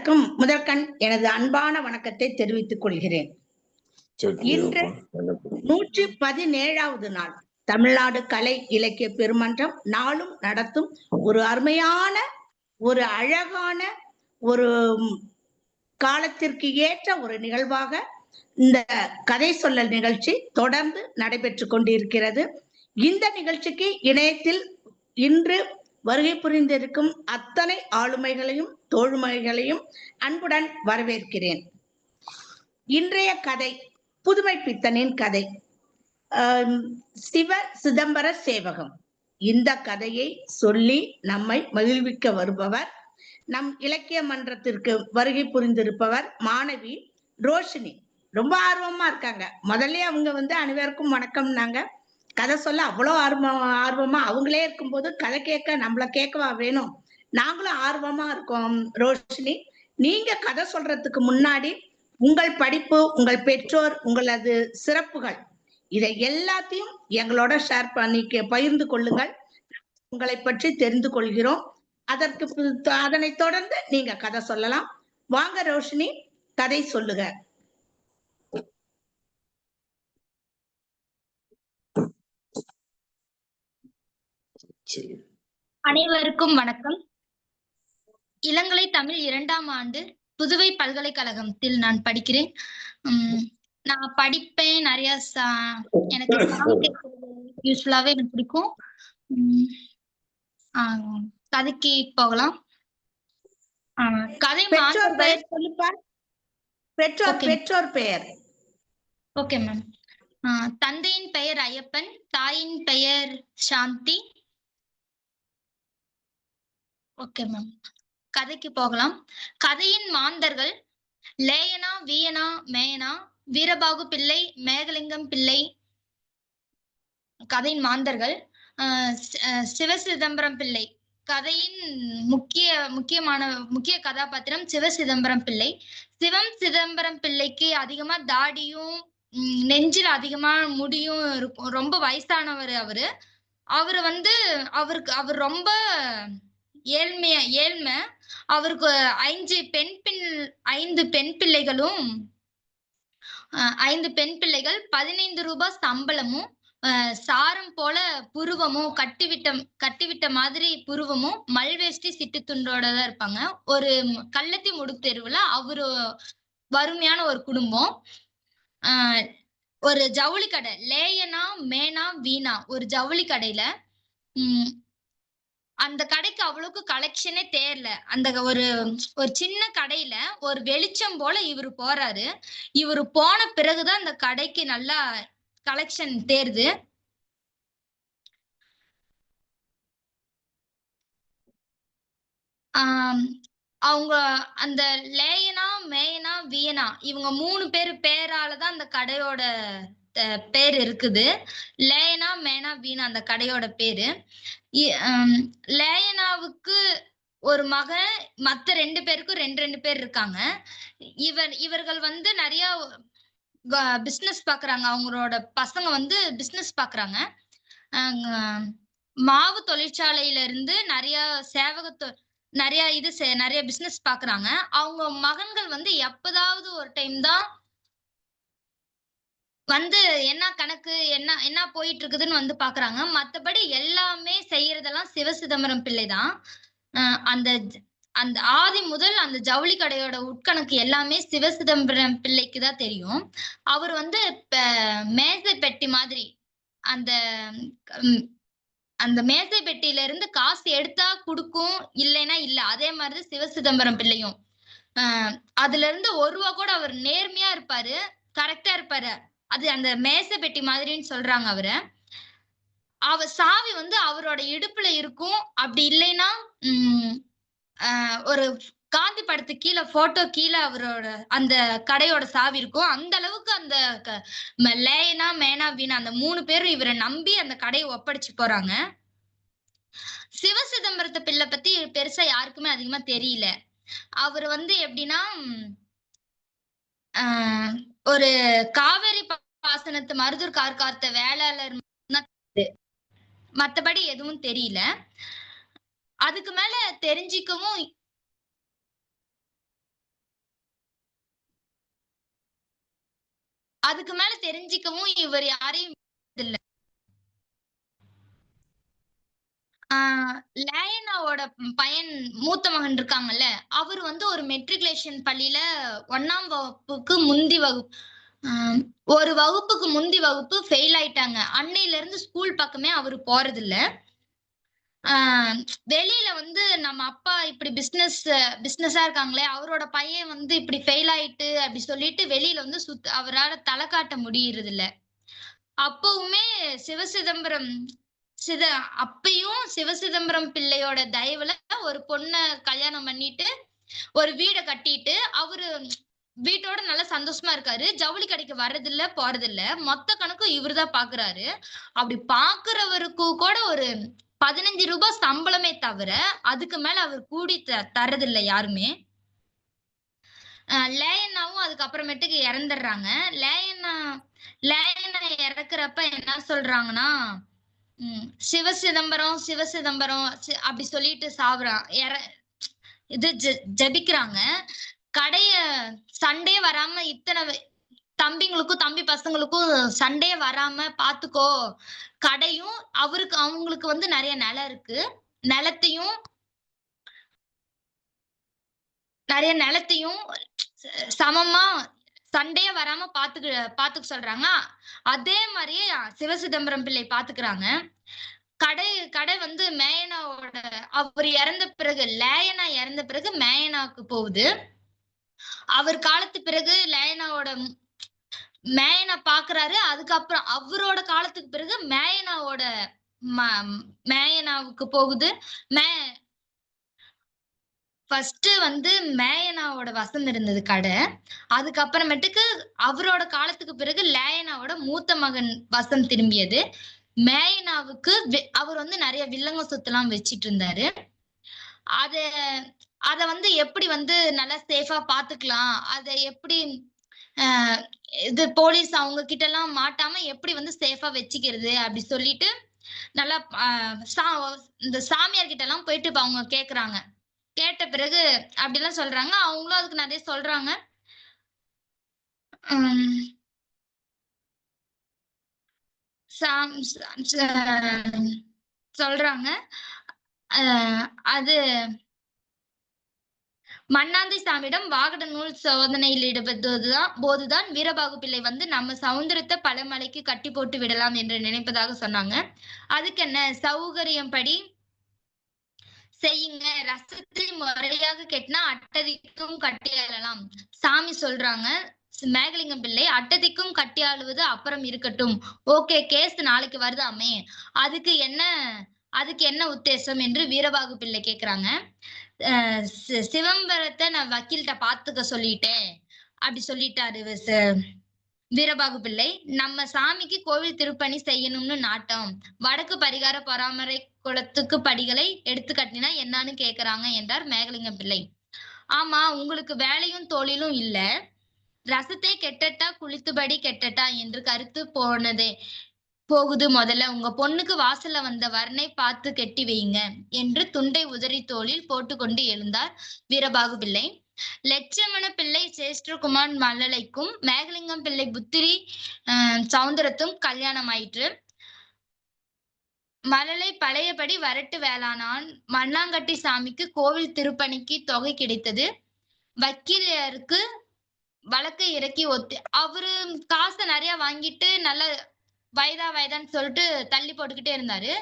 அனைவருக்கும் முதற்கண் எனது அன்பான வணக்கத்தை தெரிவித்துக் கொள்கிறேன். இன்று 117வது நாள் தமிழ்நாடு கலை இலக்கிய பெருமன்றம் நாளும் நடத்தும் ஒரு அருமையான, ஒரு அழகான, ஒரு காலத்திற்கு ஏற்ற ஒரு நிகழ்வாக இந்த கதை சொல்லல் நிகழ்ச்சி தொடர்ந்து நடைபெற்று கொண்டிருக்கிறது. இந்த நிகழ்ச்சிக்கு இணையத்தில் இன்று வருகை புரிந்திருக்கும் அத்தனை ஆளுமைகளையும் தோழமைகளையும் அன்புடன் வரவேற்கிறேன். இன்றைய கதை புதுமை பித்தனின் கதை, சிவ சிதம்பர சேவகம். இந்த கதையை சொல்லி நம்மை மகிழ்விக்க வருபவர் நம் இலக்கிய மன்றத்திற்கு வருகை புரிந்திருப்பவர் மாணவி ரோஷினி. ரொம்ப ஆர்வமா இருக்காங்க. முதல்ல அவங்க அனைவருக்கும் வணக்கம்னாங்க. கதை சொல்ல அவ்வளோ ஆர்வமா அவங்களே இருக்கும்போது கதை கேட்க நம்மள கேட்கவா வேணும். நாங்களும் ஆர்வமா இருக்கோம். ரோஷினி, நீங்க கதை சொல்றதுக்கு முன்னாடி உங்கள் படிப்பு, உங்கள் பெற்றோர், உங்களது சிறப்புகள், இதை எல்லாத்தையும் எங்களோட ஷேர் பண்ணி பகிர்ந்து கொள்ளுங்கள். உங்களை பற்றி தெரிந்து கொள்கிறோம். அதனை தொடர்ந்து நீங்க கதை சொல்லலாம். வாங்க ரோஷினி, கதை சொல்லுங்க. அனைவருக்கும் வணக்கம். இளங்கலை தமிழ் 2ஆம் ஆண்டு புதுவை பல்கலைக்கழகத்தில் நான் படிக்கிறேன். நான் படிப்பேன் நிறைய. எனக்கு யூஸ்ஃபுல்லாவே எனக்கு பிடிக்கும். கதைக்கு போகலாம். கதை பெற்றோர் பெயர். Okay ma'am. தந்தையின் பெயர் ஐயப்பன், தாயின் பெயர் சாந்தி. ஓகே மேம், கதைக்கு போகலாம். கதையின் மாந்தர்கள் லேயனா, வீயனா, மேயனா, வீரபாகு பிள்ளை, மேகலிங்கம் பிள்ளை. கதையின் மாந்தர்கள் சிவசிதம்பரம் பிள்ளை. கதையின் முக்கிய கதாபாத்திரம் சிவசிதம்பரம் பிள்ளை. சிதம்பரம் பிள்ளைக்கு அதிகமா தாடியும் நெஞ்சில் அதிகமா முடியும் இருக்கும். ரொம்ப வயசானவர் அவரு. அவர் ரொம்ப ஏழ்மை. அவருக்கு 5 பெண் பிள்ளைகளும் 5 பெண் பிள்ளைகள், 15 ரூபாய் சம்பளமும், சாரம் போல புருவமும், கட்டிவிட்ட மாதிரி புருவமும், மல்வேஷ்டி சிட்டு துண்டோட தான் இருப்பாங்க. ஒரு கள்ளத்தி முடு தெருவுல அவரு வறுமையான ஒரு குடும்பம். ஒரு ஜவுளி கடை, லேயனா, மேனா, வீணா, ஒரு ஜவுளி கடையில அந்த கடைக்கு அவ்வளவுக்கு கலெக்ஷனே தேரல. அந்த ஒரு சின்ன கடையில ஒரு வெளிச்சம் போல இவரு போறாரு. இவரு போன பிறகுதான் அந்த கடைக்கு நல்லா கலெக்ஷன் தேருது. அவங்க அந்த லேயனா, மேயனா, வீயனா இவங்க 3 பேராலதான் அந்த கடையோட பேர் இருக்குது. லேயனா, மேனா, வீணா அந்த கடையோட பேரு. லேயனாவுக்கு ஒரு மகன், மத்த 2 பேருக்கும் 2 பேர் இருக்காங்க. இவர்கள் நிறைய பிசினஸ் பாக்குறாங்க. அவங்களோட பசங்க பிசினஸ் பாக்குறாங்க. மாவு தொழிற்சாலையில இருந்து நிறைய பிசினஸ் பாக்குறாங்க. அவங்க மகன்கள் எப்பதாவது ஒரு டைம் தான் என்ன கணக்கு என்ன போயிட்டு இருக்குதுன்னு பாக்குறாங்க. மத்தபடி எல்லாமே செய்யறதெல்லாம் சிவசிதம்பரம் பிள்ளை தான். அந்த ஆதி முதல் அந்த ஜவுளி கடையோட உட்கணக்கு எல்லாமே சிவசிதம்பரம் பிள்ளைக்கு தான் தெரியும். அவர் மேசை பெட்டி மாதிரி அந்த மேசை பெட்டியில இருந்து காசு எடுத்தா குடுக்கும், இல்லைன்னா இல்ல. அதே மாதிரி சிவசிதம்பரம் பிள்ளையும் அதுல இருந்து 1 ரூபா கூட அவர் நேர்மையா இருப்பாரு, கரெக்டா இருப்பாரு. அது அந்த மேசை பெட்டி மாதிரின்னு சொல்றாங்க அவரை. சாவி அவரோட இடுப்புல இருக்கும். அப்படி இல்லைன்னா ஒரு காந்தி படத்துக்கு கீழே போட்டோ கீழே அவரோட அந்த கடையோட சாவி இருக்கும். அந்த அளவுக்கு அந்த லேயனா, மேனா, வீணா அந்த 3 பேரும் இவரை நம்பி அந்த கடையை ஒப்படைச்சு போறாங்க. சிவசிதம்பரத்தை பிள்ளை பத்தி பெருசா யாருக்குமே அதிகமா தெரியல. அவர் எப்படின்னா ஒரு காவேரி பாசனத்து மருதூர் கார்காத்த வேளாளர், மத்தபடி எதுவும் தெரியல. அதுக்கு மேல தெரிஞ்சிக்கவும் அதுக்கு மேல தெரிஞ்சுக்கவும் இவர் யாரையும் இல்ல. லயனாவோட பையன் மூத்த மகன் இருக்காங்கல்ல, அவரு வந்து ஒரு மெட்ரிகுலேஷன் பள்ளியில 1ஆம் வகுப்புக்கு முந்தி வகுப்பு ஒரு வகுப்புக்கு முந்தி வகுப்பு ஃபெயில் ஆயிட்டாங்க. அன்னையில இருந்து ஸ்கூல் பக்கமே அவரு போறதில்ல. ஆ வெளியில வந்து நம்ம அப்பா இப்படி பிசினஸா இருக்காங்களே, அவரோட பையன் வந்து இப்படி ஃபெயில் ஆயிட்டு அப்படி சொல்லிட்டு வெளியில வந்து அவரால தலை காட்ட முடியறதில்ல. அப்பவுமே சிவசிதம்பரம் சித அப்பயும் சிவசிதம்பரம் பிள்ளையோட தயவுல ஒரு பொண்ண கல்யாணம் பண்ணிட்டு, ஒரு வீட கட்டிட்டு, அவரு வீட்டோட நல்லா சந்தோஷமா இருக்காரு. ஜவுளி கடைக்கு வர்றதில்ல, போறதில்ல. மொத்த கணக்கும் இவரு தான் பாக்குறாரு. அப்படி பாக்குறவருக்கு கூட ஒரு ரூ. 15 சம்பளமே தவிர, அதுக்கு மேல அவர் கூடி தர்றதில்ல யாருமே. லேயன்னாவும் அதுக்கப்புறமேட்டுக்கு இறந்துடுறாங்க. லேயன்னா லேயன்னா இறக்குறப்ப என்ன சொல்றாங்கன்னா, சிவசிதம்பரம், சிவசிதம்பரம் அப்படி சொல்லிட்டு இது ஜெபிக்கிறாங்க. கடைய சண்டே வராம தம்பிங்களுக்கும் தம்பி பசங்களுக்கும் சண்டே வராம பாத்துக்கோ. கடையும் அவங்களுக்கு வந்து நிறைய நிலம் இருக்கு. நிறைய நிலத்தையும் சமமா சண்டையே வராம பாத்துக்க சொல்றாங்க. அதே மாதிரியே சிவசிதம்பரம் பிள்ளை பாத்துக்கிறாங்க. கடை வந்து மேயனாவோட அவர் இறந்த பிறகு லேயனா இறந்த பிறகு மேயனாவுக்கு போகுது. அவர் காலத்து பிறகு மேயனா பாக்குறாரு. அதுக்கப்புறம் அவரோட காலத்துக்கு பிறகு மேயனாவுக்கு போகுது. ஃபர்ஸ்ட் வந்து மேயனாவோட வசம் இருந்தது கடை. அதுக்கப்புறமேட்டுக்கு அவரோட காலத்துக்கு பிறகு லேயனாவோட மூத்த மகன் வசம் திரும்பியது. மேயனாவுக்கு அவர் வந்து நிறைய வில்லங்க சொத்துலாம் வச்சிட்டு இருந்தாரு. அத வந்து எப்படி வந்து நல்லா சேஃபா பாத்துக்கலாம், அத எப்படி இது போலீஸ் அவங்க கிட்ட எல்லாம் மாட்டாம எப்படி வந்து சேஃபா வச்சுக்கிறது அப்படி சொல்லிட்டு நல்லா இந்த சாமியார் கிட்ட எல்லாம் போயிட்டு அவங்க கேக்குறாங்க. கேட்ட பிறகு அப்படிலாம் சொல்றாங்க. அவங்களும் அதுக்கு நிறைய சொல்றாங்க. சொல்றாங்க. அது மண்ணாந்தை சாமியிடம் வாகட நூல் சோதனையில் போதுதான் வீரபாகு பிள்ளை வந்து நம்ம சவுந்தரத்தை பழமலைக்கு கட்டி போட்டு விடலாம் என்று நினைப்பதாக சொன்னாங்க. அதுக்கு என்ன சௌகரியம் படி செய்யுங்க, ரசத்தை முறையாக கெட்டினா அட்டதிக்கும் கட்டி ஆளலாம். சாமி சொல்றாங்க. மேகலிங்கம் பிள்ளை அட்டதிக்கும் கட்டி ஆளுவது அப்புறம் இருக்கட்டும். ஓகே, கேஸ் நாளைக்கு வருதாமே, அதுக்கு என்ன உத்தேசம் என்று வீரபாகு பிள்ளை கேக்குறாங்க. சிதம்பரத்தை நான் வக்கீல்கிட்ட பாத்துக்க சொல்லிட்டேன் அப்படி சொல்லிட்டாரு வீரபாகு பிள்ளை. நம்ம சாமிக்கு கோவில் திருப்பணி செய்யணும்னு நாட்டம். வடக்கு பரிகார பராமரை குளத்துக்கு படிகளை எடுத்து கட்டினா என்னன்னு கேக்குறாங்க என்றார் மேகலிங்கம் பிள்ளை. ஆமா, உங்களுக்கு வேலையும் தொழிலும் இல்ல, ரசத்தை கெட்டட்டா குளித்துபடி கெட்டட்டா என்று கருத்து போகுது. முதல்ல உங்க பொண்ணுக்கு வாசல்ல வந்த வரனை பார்த்து கெட்டி வைங்க என்று துண்டை உதறி தோளில் போட்டுக்கொண்டு எழுந்தார் வீரபாகு பிள்ளை. லட்சுமண பிள்ளை சேஷ்டகுமார் மழலைக்கும் மேகலிங்கம் பிள்ளை புத்திரி சவுந்தரத்தும் கல்யாணம் ஆயிற்று. மழலை பழையபடி வரட்டு வேளானான். மண்ணாங்கட்டி சாமிக்கு கோவில் திருப்பணிக்கு தொகை கிடைத்தது. வக்கீலருக்கு வழக்கை இறக்கி அவரு காசை நிறைய வாங்கிட்டு நல்ல வயதான்னு சொல்லிட்டு தள்ளி போட்டுக்கிட்டே இருந்தாரு.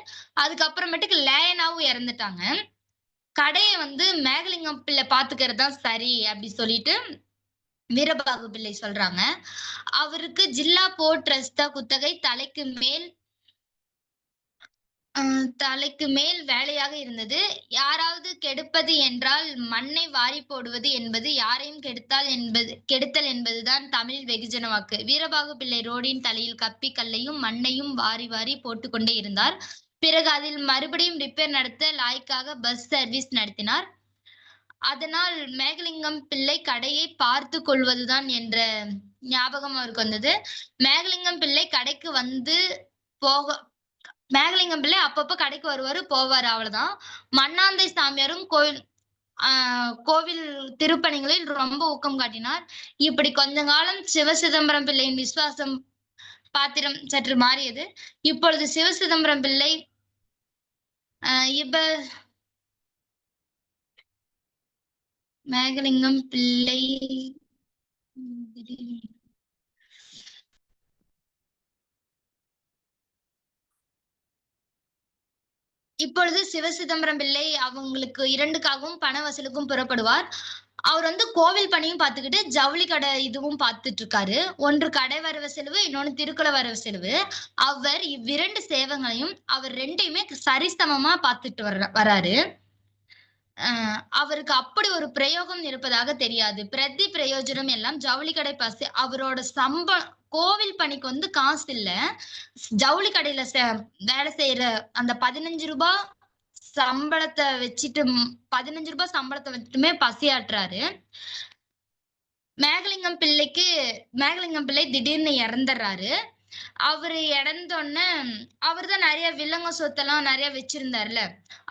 அதுக்கப்புறமேட்டுக்கு லேயனாவும் இறந்துட்டாங்க. கடையை வந்து மேகலிங்கம் பிள்ளை பாத்துக்கிறது தான் சரி அப்படி சொல்லிட்டு வீரபாகு பிள்ளை சொல்றாங்க. அவருக்கு ஜில்லா போர்ட் ட்ரஸ்டா குத்தகை தலைக்கு மேல் வேலையாக இருந்தது. யாராவது கெடுப்பது என்றால் மண்ணை வாரி போடுவது என்பது யாரையும் கெடுத்தல் என்பதுதான் தமிழ் வெகுஜன வாக்கு. வீரபாகு பிள்ளை ரோடின் தலையில் கப்பி கல்லையும் மண்ணையும் வாரி வாரி போட்டுக்கொண்டே இருந்தார். பிறகு அதில் மறுபடியும் ரிப்பேர் நடத்த லாய்க்காக பஸ் சர்வீஸ் நடத்தினார். அதனால் மேகலிங்கம் பிள்ளை கடையை பார்த்து கொள்வதுதான் என்ற ஞாபகம் அவருக்கு வந்தது. மேகலிங்கம் பிள்ளை கடைக்கு வந்து மேகலிங்கம் பிள்ளை அப்பப்ப கடைக்கு வருவாரு போவாரு, அவ்வளவுதான். மண்ணாந்தை சாமியாரும் கோவில் திருப்பணிகளில் ரொம்ப ஊக்கம் காட்டினார். இப்படி கொஞ்ச காலம் சிவசிதம்பரம் பிள்ளையின் விசுவாசம் பாத்திரம் சற்று மாறியது. இப்பொழுது சிவசிதம்பரம் பிள்ளை இப்ப மேகலிங்கம் பிள்ளை இப்பொழுது சிவசிதம்பரம் பிள்ளை அவங்களுக்கு 2க்காகவும் பண வசூலுக்கும் புறப்படுவார். அவர் வந்து கோவில் பணியும் பார்த்துக்கிட்டு ஜவுளி கடை இதுவும் பார்த்துட்டு இருக்காரு. ஒன்று கடை வரவு செலவு, இன்னொன்னு திருக்குள வரவு செலவு. அவர் இவ்விரண்டு சேவங்களையும் அவர் 2யுமே சரிசமமா பார்த்துட்டு வராரு. அவருக்கு அப்படி ஒரு பிரயோகம் இருப்பதாக தெரியாது. பிரதி பிரயோஜனம் எல்லாம் ஜவுளி கடை பசி. அவரோட கோவில் பணிக்கு வந்து காசு இல்ல. ஜவுளி கடையில வேலை செய்யற அந்த 15 ரூபாய் சம்பளத்தை வச்சுட்டு 15 ரூபாய் சம்பளத்தை வச்சுட்டுமே பசியாட்டுறாரு. மேகலிங்கம் பிள்ளை திடீர்னு இறந்துடுறாரு. அவரு இறந்தோடனே அவர்தான் நிறைய வில்லங்க சொத்தெல்லாம் நிறைய வச்சிருந்தாருல.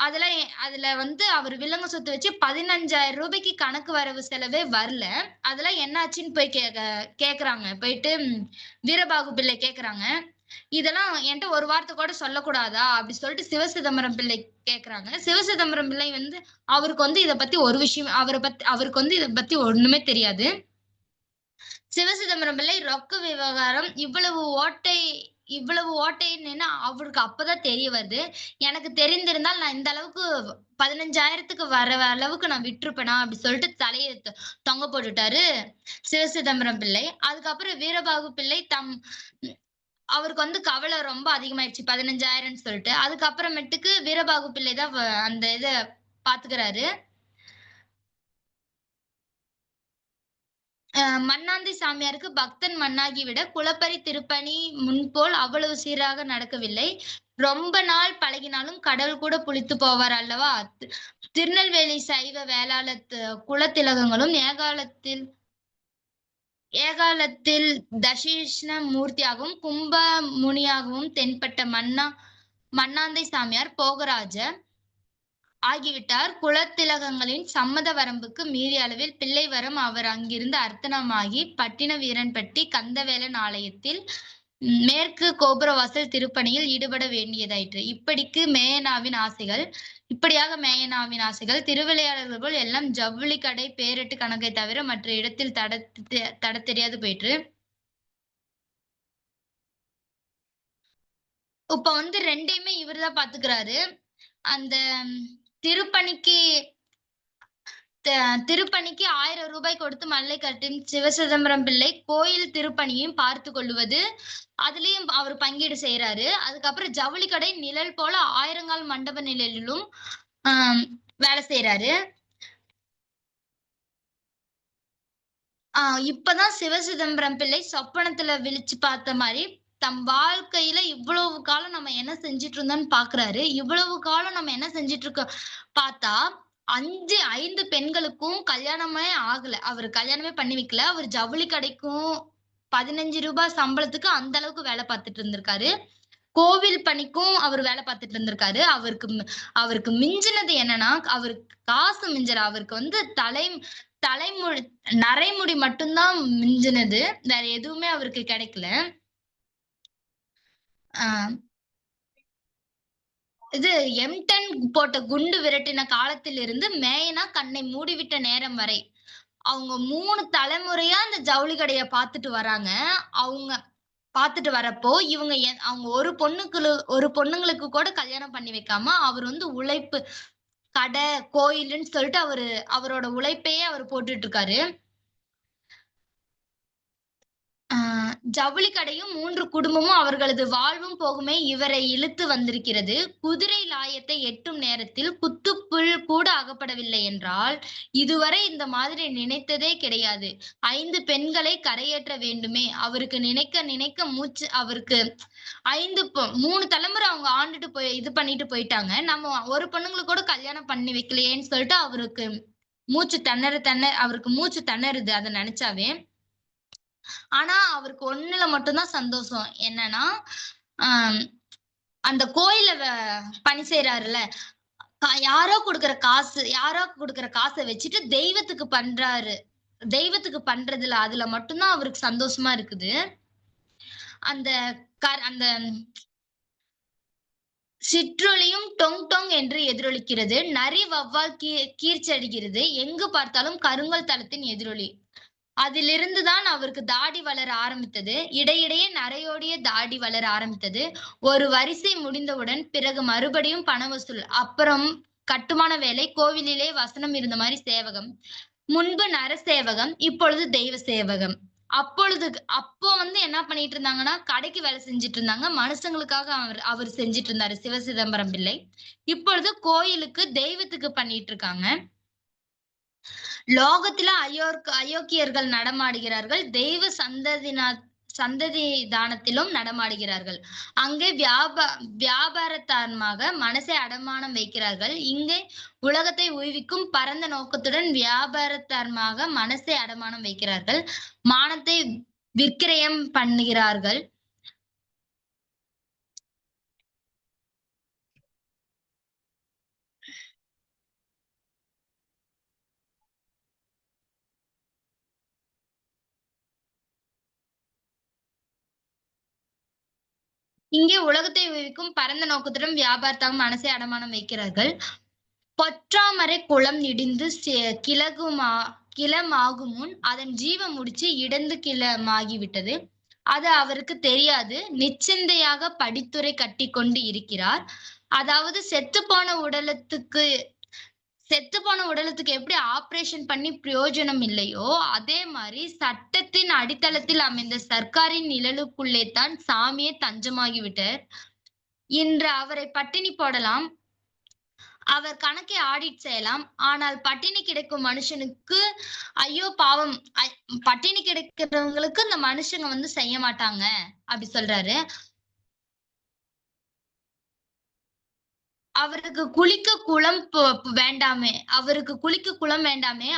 அதுல வந்து அவர் வில்லங்க சொத்து வச்சு 15,000 ரூபாய்க்கு கணக்கு வரவு செலவே வரல. அதெல்லாம் என்னாச்சுன்னு போய் கேக்குறாங்க. போயிட்டு வீரபாகு பிள்ளை கேக்குறாங்க, இதெல்லாம் என்கிட்ட ஒரு வார்த்தை கூட சொல்லக்கூடாதா அப்படி சொல்லிட்டு சிவசிதம்பரம் பிள்ளை கேக்குறாங்க. சிவசிதம்பரம் பிள்ளை வந்து அவருக்கு வந்து இதை பத்தி ஒரு விஷயம் அவருக்கு வந்து இதை பத்தி ஒண்ணுமே தெரியாது. சிவசிதம்பரம் பிள்ளை ரொக்க விவகாரம் இவ்வளவு ஓட்டைன்னு அவருக்கு அப்பதான் தெரிய வருது. எனக்கு தெரிந்திருந்தால் நான் இந்த அளவுக்கு 15,000க்கு வர அளவுக்கு நான் விட்டுருப்பேனா அப்படி சொல்லிட்டு தலையை தொங்க போட்டுட்டாரு சிவசிதம்பரம் பிள்ளை. அதுக்கப்புறம் வீரபாகு பிள்ளை அவருக்கு வந்து கவலை ரொம்ப அதிகமாயிடுச்சு 15,000ன்னு சொல்லிட்டு. அதுக்கப்புறமேட்டுக்கு வீரபாகு பிள்ளை தான் அந்த இதை பாத்துக்கிறாரு. மண்ணாந்தை சாமியாருக்கு பக்தன் மண்ணாகி விட குளப்பறி திருப்பணி முன்போல் அவ்வளவு சீராக நடக்கவில்லை. ரொம்ப நாள் பழகினாலும் கடல் கூட புளித்து போவார் அல்லவா. திருநெல்வேலி சைவ வேளாளத்து குலத்திலகங்களும் ஏகாலத்தில் தசிஷ்ண மூர்த்தியாகவும் கும்ப முனியாகவும் தென்பட்ட மண்ணாந்தை சாமியார் போகராஜ ஆகிவிட்டார். குலத்திலகங்களின் சம்மத வரம்புக்கு மீறிய அளவில் பிள்ளை வரம் அவர் அங்கிருந்து அர்த்தனமாகி பட்டின வீரன்பட்டி கந்தவேலன் ஆலயத்தில் மேற்கு கோபுரவாசல் திருப்பணியில் ஈடுபட வேண்டியதாயிற்று. இப்படியாக மேயனாவின் ஆசைகள் திருவிளையாடல்கள் போல் எல்லாம் ஜவுளி கடை பேரெட்டு கணக்கை தவிர மற்ற இடத்தில் தட தெரியாது போயிற்று. இப்ப வந்து 2யுமே இவர்தான் பாத்துக்கிறாரு. அந்த திருப்பணிக்கு 1000 ரூபாய் கொடுத்து மல்லை கட்டும் சிவசிதம்பரம் பிள்ளை கோயில் திருப்பணியும் பார்த்து கொள்வது, அதுலயும் அவர் பங்கீடு செய்யறாரு. அதுக்கப்புறம் ஜவுளி கடை நிழல் போல 1000 மண்டப நிலையிலும் வேலை செய்யறாரு. இப்பதான் சிவசிதம்பரம் பிள்ளை சொப்பனத்துல விழிச்சு பார்த்த மாதிரி தம் வாழ்க்கையில இவ்வளவு காலம் நம்ம என்ன செஞ்சிட்டு இருந்தோம்னு பாக்குறாரு. இவ்வளவு காலம் நம்ம என்ன செஞ்சிட்டு இருக்கோம் பார்த்தா 5 பெண்களுக்கும் கல்யாணமே ஆகல. அவர் கல்யாணமே பண்ணி வைக்கல. அவர் ஜவுளி கடைக்கும் 15 ரூபாய் சம்பளத்துக்கு அந்த அளவுக்கு வேலை பார்த்துட்டு இருந்திருக்காரு. கோவில் பணிக்கும் அவர் வேலை பார்த்துட்டு இருந்திருக்காரு. அவருக்கு மிஞ்சினது என்னன்னா அவருக்கு காசு மிஞ்சல. அவருக்கு வந்து நரைமுடி மட்டும்தான் மிஞ்சினது. வேற எதுவுமே அவருக்கு கிடைக்கல. இது M10 போட்ட குண்டு விரட்டின காலத்தில் இருந்து மேயனா கண்ணை மூடிவிட்ட நேரம் வரை அவங்க 3 தலைமுறையா அந்த ஜவுளி கடையை பார்த்துட்டு வராங்க. அவங்க பார்த்துட்டு வரப்போ அவங்க ஒரு பொண்ணுங்களுக்கு கூட கல்யாணம் பண்ணி வைக்காம அவர் வந்து உழைப்பு கடை கோயிலுன்னு சொல்லிட்டு அவரோட உழைப்பையே அவர் போட்டுட்டு இருக்காரு. ஜவுளி கடையும் 3 குடும்பமும் அவர்களது வாழ்வும் போகுமே இவரை இழுத்து வந்திருக்கிறது. குதிரை லாயத்தை எட்டும் நேரத்தில் குத்துப்புல் கூட அகப்படவில்லை என்றால் இதுவரை இந்த மாதிரி நினைத்ததே கிடையாது. 5 பெண்களை கரையேற்ற வேண்டுமே அவருக்கு நினைக்க மூச்சு. அவருக்கு 3 தலைமுறை அவங்க ஆண்டுட்டு இது பண்ணிட்டு போயிட்டாங்க. நம்ம ஒரு பொண்ணுங்களுக்கு கூட கல்யாணம் பண்ணி வைக்கலையேன்னு சொல்லிட்டு அவருக்கு மூச்சு திணறுது அதை நினைச்சாவே. ஆனா அவருக்கு ஒண்ணுல மட்டும்தான் சந்தோஷம். என்னன்னா அந்த கோயில பணி செய்யறாருல யாரோ குடுக்குற காசை வச்சுட்டு தெய்வத்துக்கு பண்றாரு. தெய்வத்துக்கு பண்றதுல அதுல மட்டும்தான் அவருக்கு சந்தோஷமா இருக்குது. அந்த அந்த சிற்றொலியும் டொங் டொங் என்று எதிரொலிக்கிறது. நரி வௌவால் கீர்ச்சடிக்கிறது. எங்கு பார்த்தாலும் கருங்கல் தளத்தின் எதிரொலி. அதிலிருந்து தான் அவருக்கு தாடி வளர ஆரம்பித்தது. இடையிடையே நரையோடிய தாடி வளர ஆரம்பித்தது. ஒரு வரிசை முடிந்தவுடன் பிறகு மறுபடியும் பண வசூல். அப்புறம் கட்டுமான வேலை, கோவிலிலே வசனம் இருந்த மாரி சேவகம். முன்பு நரசேவகம், இப்பொழுது தெய்வ சேவகம். அப்போ வந்து என்ன பண்ணிட்டு இருந்தாங்கன்னா, கடைக்கு வேலை செஞ்சுட்டு இருந்தாங்க. மனுஷங்களுக்காக அவர் செஞ்சுட்டு இருந்தாரு சிவசிதம்பரம் பிள்ளை. இப்பொழுது கோயிலுக்கு, தெய்வத்துக்கு பண்ணிட்டு இருக்காங்க. லோகத்தில அயோக்கியர்கள் நடமாடுகிறார்கள். தெய்வ சந்ததி தானத்திலும் நடமாடுகிறார்கள். அங்கே வியாபாரத்தனமாக மனசை அடமானம் வைக்கிறார்கள். இங்கே உலகத்தை உய்விக்கும் பரந்த நோக்கத்துடன் வியாபாரத்தனமாக மனசை அடமானம் வைக்கிறார்கள். மானத்தை விக்கிரயம் பண்ணுகிறார்கள். இங்கே உலகத்தை உய்விக்கும் பரந்த நோக்கத்துடன் வியாபாரத்தாக மனசை அடமானம் வைக்கிறார்கள். பொற்றாமரை குளம் இடிந்து கிளமாகும் முன் அதன் ஜீவ முடிச்சு இடந்து கிளமாகிவிட்டது. அது அவருக்கு தெரியாது. நிச்சந்தையாக படித்துறை கட்டி கொண்டு இருக்கிறார். அதாவது செத்துப்போன உடலத்துக்கு எப்படி ஆபரேஷன் பண்ணி பிரயோஜனம் இல்லையோ, அதே மாதிரி சட்டத்தின் அடித்தளத்தில் அமைந்த சர்க்காரின் நிழலுக்குள்ளே தான் சாமியே தஞ்சமாகிவிட்டார். இன்று அவரை பட்டினி போடலாம். அவர் கணக்கை ஆடிட் செய்யலாம். ஆனால் பட்டினி கிடக்கும் மனுஷனுக்கு ஐயோ பாவம், பட்டினி கிடக்கிறவங்களுக்கு இந்த மனுஷங்க வந்து செய்ய மாட்டாங்க அப்படி சொல்றாரு. அவருக்கு குளிக்க குளம் வேண்டாமே.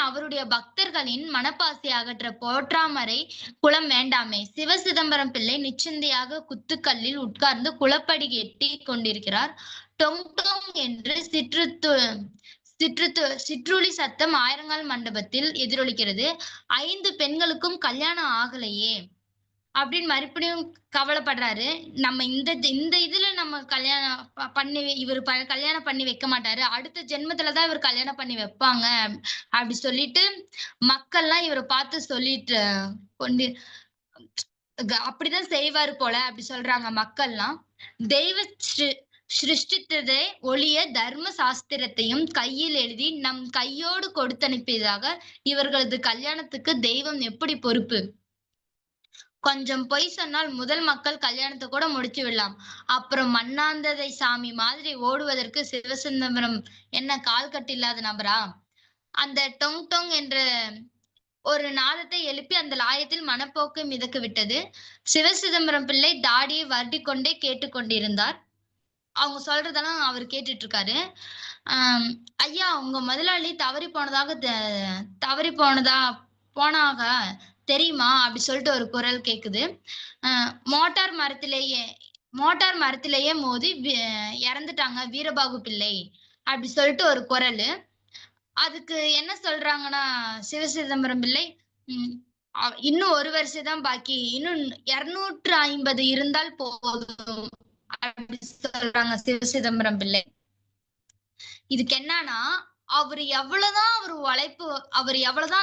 அவருடைய பக்தர்களின் மனப்பாசை அகற்ற போற்றாமரை குளம் வேண்டாமே. சிவசிதம்பரம் பிள்ளை நிச்சந்தையாக குத்துக்கல்லில் உட்கார்ந்து குளப்படி எட்டி கொண்டிருக்கிறார். டொங் டொங் என்று சிற்றுளி சத்தம் ஆயிரங்கால் மண்டபத்தில் எதிரொலிக்கிறது. 5 பெண்களுக்கும் கல்யாணம் ஆகலையே அப்படின்னு மறுபடியும் கவலைப்படுறாரு. நம்ம இந்த இதுல நம்ம கல்யாணம் பண்ணி வைக்க மாட்டாரு. அடுத்த ஜென்மத்துலதான் இவர் கல்யாணம் பண்ணி வைப்பாங்க அப்படி சொல்லிட்டு மக்கள்லாம் இவரை பார்த்து சொல்லிட்டு கொண்டு அப்படிதான் செய்வாரு போல அப்படி சொல்றாங்க மக்கள்லாம். தெய்வ சிருஷ்டித்ததை ஒளிய தர்ம சாஸ்திரத்தையும் கையில் எழுதி நம் கையோடு கொடுத்தனுப்பியதாக இவர்களது கல்யாணத்துக்கு தெய்வம் எப்படி பொறுப்பு? கொஞ்சம் பொய் சொன்னால் முதல் மக்கள் கல்யாணத்தை கூட முடிச்சு விடலாம். அப்புறம் மண்ணாந்ததை சாமி மாதிரி ஓடுவதற்கு சிவசிதம்பரம் என்ன கால் கட்டில்லாத நபரா? அந்த டொங் டொங் என்ற ஒரு நாதத்தை எழுப்பி அந்த லாயத்தில் மனப்போக்கு மிதக்க விட்டது. சிவசிதம்பரம் பிள்ளை தாடியை வருடிக் கொண்டே கேட்டுக்கொண்டிருந்தார். அவங்க சொல்றதெல்லாம் அவர் கேட்டுட்டு இருக்காரு. ஐயா, உங்க முதலாளி தவறி போனாக தெரியுமா அப்படி சொல்லிட்டு ஒரு குரல் கேக்குது. மோட்டார் மரத்திலேயே மோதி இறந்துட்டாங்க வீரபாகு பிள்ளை அப்படி சொல்லிட்டு ஒரு குரல். அதுக்கு என்ன சொல்றாங்கன்னா சிவசிதம்பரம் பிள்ளை, இன்னும் 1 வருஷம் தான் பாக்கி, இன்னும் 250 இருந்தால் போதும் அப்படி சொல்றாங்க சிவசிதம்பரம் பிள்ளை. இதுக்கு என்னன்னா, அவர் எவ்வளவுதான்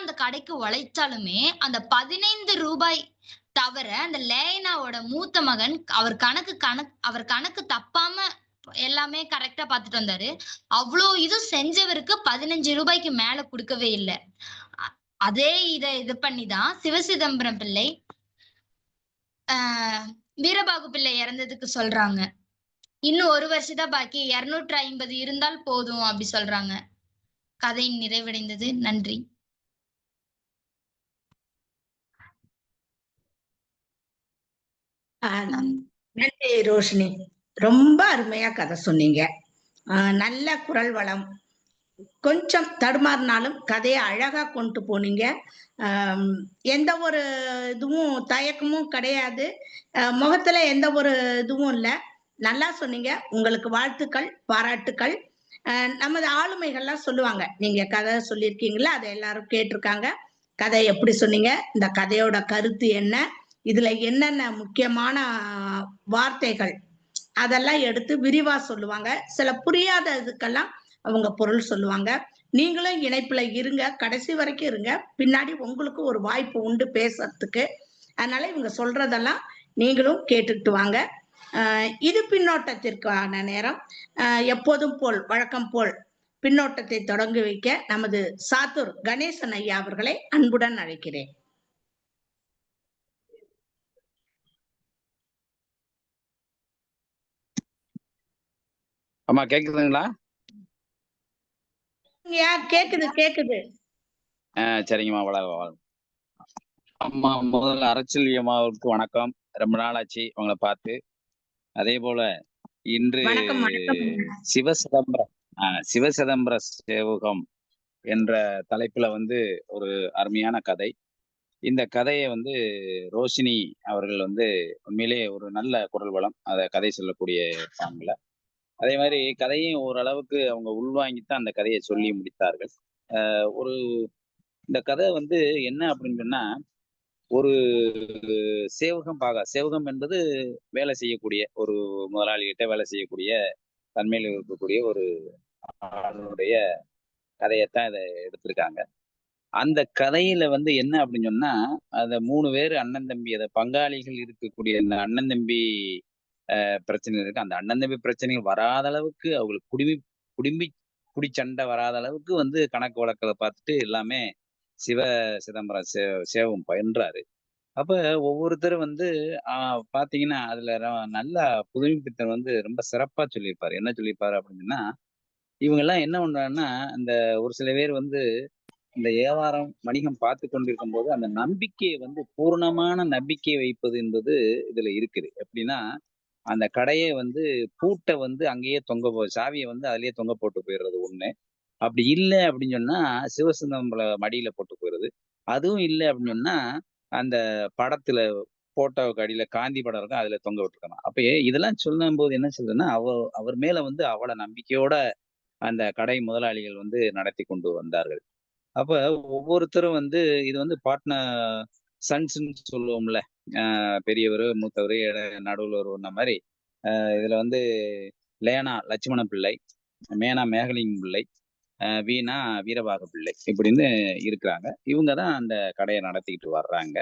அந்த கடைக்கு உழைச்சாலுமே அந்த 15 ரூபாய் தவிர அந்த லேனாவோட மூத்த மகன் அவர் கணக்கு தப்பாம எல்லாமே கரெக்டா பாத்துட்டு வந்தாரு. அவ்வளோ இது செஞ்சவருக்கு 15 ரூபாய்க்கு மேல கொடுக்கவே இல்லை. அதே இது பண்ணிதான் சிவசிதம்பரம் பிள்ளை வீரபாகு பிள்ளை இறந்ததுக்கு சொல்றாங்க. இன்னும் 1 வருஷம் தான் பாக்கி, 250 இருந்தால் போதும் அப்படி சொல்றாங்க. கதை நிறைவடைந்தது. நன்றி. நன்றி ரோஷினி, ரொம்ப அருமையா கதை சொன்னீங்க. நல்ல குரல் வளம். கொஞ்சம் தடுமாறினாலும் கதையை அழகா கொண்டு போனீங்க. எந்த ஒரு இதுவும் தயக்கமும் கிடையாது. முகத்துல எந்த ஒரு இதுவும் இல்லை. நல்லா சொன்னீங்க. உங்களுக்கு வாழ்த்துக்கள், பாராட்டுக்கள். நமது ஆளுமைகள்லாம் சொல்லுவாங்க, நீங்க கதை சொல்லியிருக்கீங்களா, அதை எல்லாரும் கேட்டிருக்காங்க. கதை எப்படி சொன்னீங்க, இந்த கதையோட கருத்து என்ன, இதுல என்னென்ன முக்கியமான வார்த்தைகள், அதெல்லாம் எடுத்து விரிவா சொல்லுவாங்க. சில புரியாத இதுக்கெல்லாம் அவங்க பொருள் சொல்லுவாங்க. நீங்களும் இணைப்புல இருங்க, கடைசி வரைக்கும் இருங்க. பின்னாடி உங்களுக்கு ஒரு வாய்ப்பு உண்டு பேசுறதுக்கு. அதனால இவங்க சொல்றதெல்லாம் நீங்களும் கேட்டுக்கிட்டு வாங்க. இது பின்னோட்டத்திற்கான நேரம். எப்போதும் போல் வழக்கம் போல் பின்னோட்டத்தை தொடங்கி வைக்க நமது சாத்தூர் கணேசன் ஐயா அவர்களை அன்புடன் அழைக்கிறேன். அம்மா கேக்குதுங்களா? கேக்குது கேக்குது. சரிங்கம்மா, வளர. அம்மா, முதல்ல அரசியல் அம்மாவுக்கு வணக்கம். ரொம்ப நாள் ஆச்சு அவங்கள பார்த்து. அதே போல இன்று சிவசிதம்பர சேவகம் என்ற தலைப்புல வந்து ஒரு அருமையான கதை. இந்த கதையை வந்து ரோஷினி அவர்கள் வந்து உண்மையிலே ஒரு நல்ல குரல் வளம் அதை கதை சொல்லக்கூடிய பாங்கல. அதே மாதிரி கதையும் ஓரளவுக்கு அவங்க உள்வாங்கித்தான் அந்த கதையை சொல்லி முடித்தார்கள். ஒரு இந்த கதை வந்து என்ன அப்படின்னு சொன்னா, ஒரு சேவகம் என்பது வேலை செய்யக்கூடிய ஒரு முதலாளிகிட்ட வேலை செய்யக்கூடிய தன்மையில் இருக்கக்கூடிய ஒரு ஆளுடைய கதையத்தான் இதை எடுத்திருக்காங்க. அந்த கதையில வந்து என்ன அப்படின்னு சொன்னா, அந்த 3 பேர் அண்ணன் தம்பி, அதை பங்காளிகள் இருக்கக்கூடிய அந்த அண்ணன் தம்பி பிரச்சனை இருக்கு. அந்த அண்ணன் தம்பி பிரச்சனைகள் வராத அளவுக்கு, அவங்களுக்கு குடிச்சண்டை வராத அளவுக்கு வந்து கணக்கு வழக்கத்தை பார்த்துட்டு எல்லாமே சிதம்பரம் சேவம் பயின்றாரு. அப்ப ஒவ்வொருத்தரும் வந்து பாத்தீங்கன்னா அதுல நல்ல புதுமைப்பித்தன் வந்து ரொம்ப சிறப்பா சொல்லியிருப்பாரு. என்ன சொல்லியிருப்பாரு அப்படின்னா, இவங்க எல்லாம் என்ன பண்றாங்கன்னா, இந்த ஒரு சில பேர் வந்து இந்த வியாபாரம் வணிகம் பார்த்து கொண்டிருக்கும் போது அந்த நம்பிக்கையை வந்து பூர்ணமான நம்பிக்கை வைப்பது என்பது இதுல இருக்குது. எப்படின்னா, அந்த கடையை வந்து பூட்டை வந்து அங்கேயே சாவியை வந்து அதுலயே தொங்க போட்டு போயிடுறது ஒண்ணு. அப்படி இல்லை அப்படின்னு சொன்னா சிவசிதம்பர மடியில போட்டு போயிடுறது. அதுவும் இல்லை அப்படின்னு சொன்னா அந்த படத்துல போட்டோவுக்கு அடியில காந்தி படம் இருக்கும், அதுல தொங்க விட்டுருக்கணும். அப்ப இதெல்லாம் சொல்லும் போது என்ன சொல்றதுன்னா, அவர் மேல வந்து அவ்வளவு நம்பிக்கையோட அந்த கடை முதலாளிகள் வந்து நடத்தி கொண்டு வந்தார்கள். அப்ப ஒவ்வொருத்தரும் வந்து இது வந்து சன்ஸ்ன்னு சொல்லுவோம்ல, பெரியவர் மூத்தவர் நடுவில் ஒருவர்ன மாதிரி. இதுல வந்து லேனா லட்சுமண பிள்ளை, மேனா மேகலிங்க பிள்ளை, வீணா வீரபாக பிள்ளை இப்படின்னு இருக்கிறாங்க. இவங்க தான் அந்த கடையை நடத்திக்கிட்டு வர்றாங்க.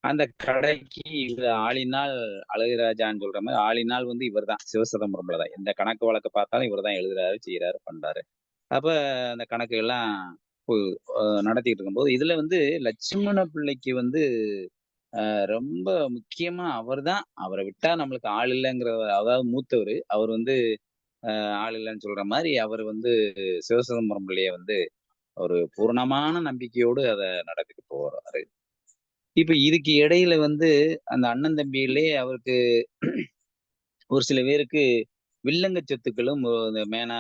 அந்த கடைக்கு இது ஆளினால் அழகுராஜான்னு சொல்ற மாதிரி ஆளினால் வந்து இவர் தான் சிவசிதம்பரம்ல தான் எந்த கணக்கு வழக்க பார்த்தாலும் இவர் தான் எழுதுறாரு, செய்யறாரு, பண்றாரு. அப்ப அந்த கணக்கு எல்லாம் நடத்திட்டு இருக்கும்போது இதுல வந்து லட்சுமண பிள்ளைக்கு வந்து ரொம்ப முக்கியமா அவர் தான், அவரை விட்டா நம்மளுக்கு ஆள் இல்லைங்கிற, அதாவது மூத்தவர் அவர் வந்து ஆள் இல்லைன்னு சொல்ற மாதிரி அவர் வந்து சிவசிதம்பரம் பிள்ளைய வந்து ஒரு பூர்ணமான நம்பிக்கையோடு அதை நடத்திட்டு போறாரு. இப்ப இதுக்கு இடையில வந்து அந்த அண்ணன் தம்பியிலே அவருக்கு ஒரு சில பேருக்கு வில்லங்க சொத்துக்களும் இந்த மேனா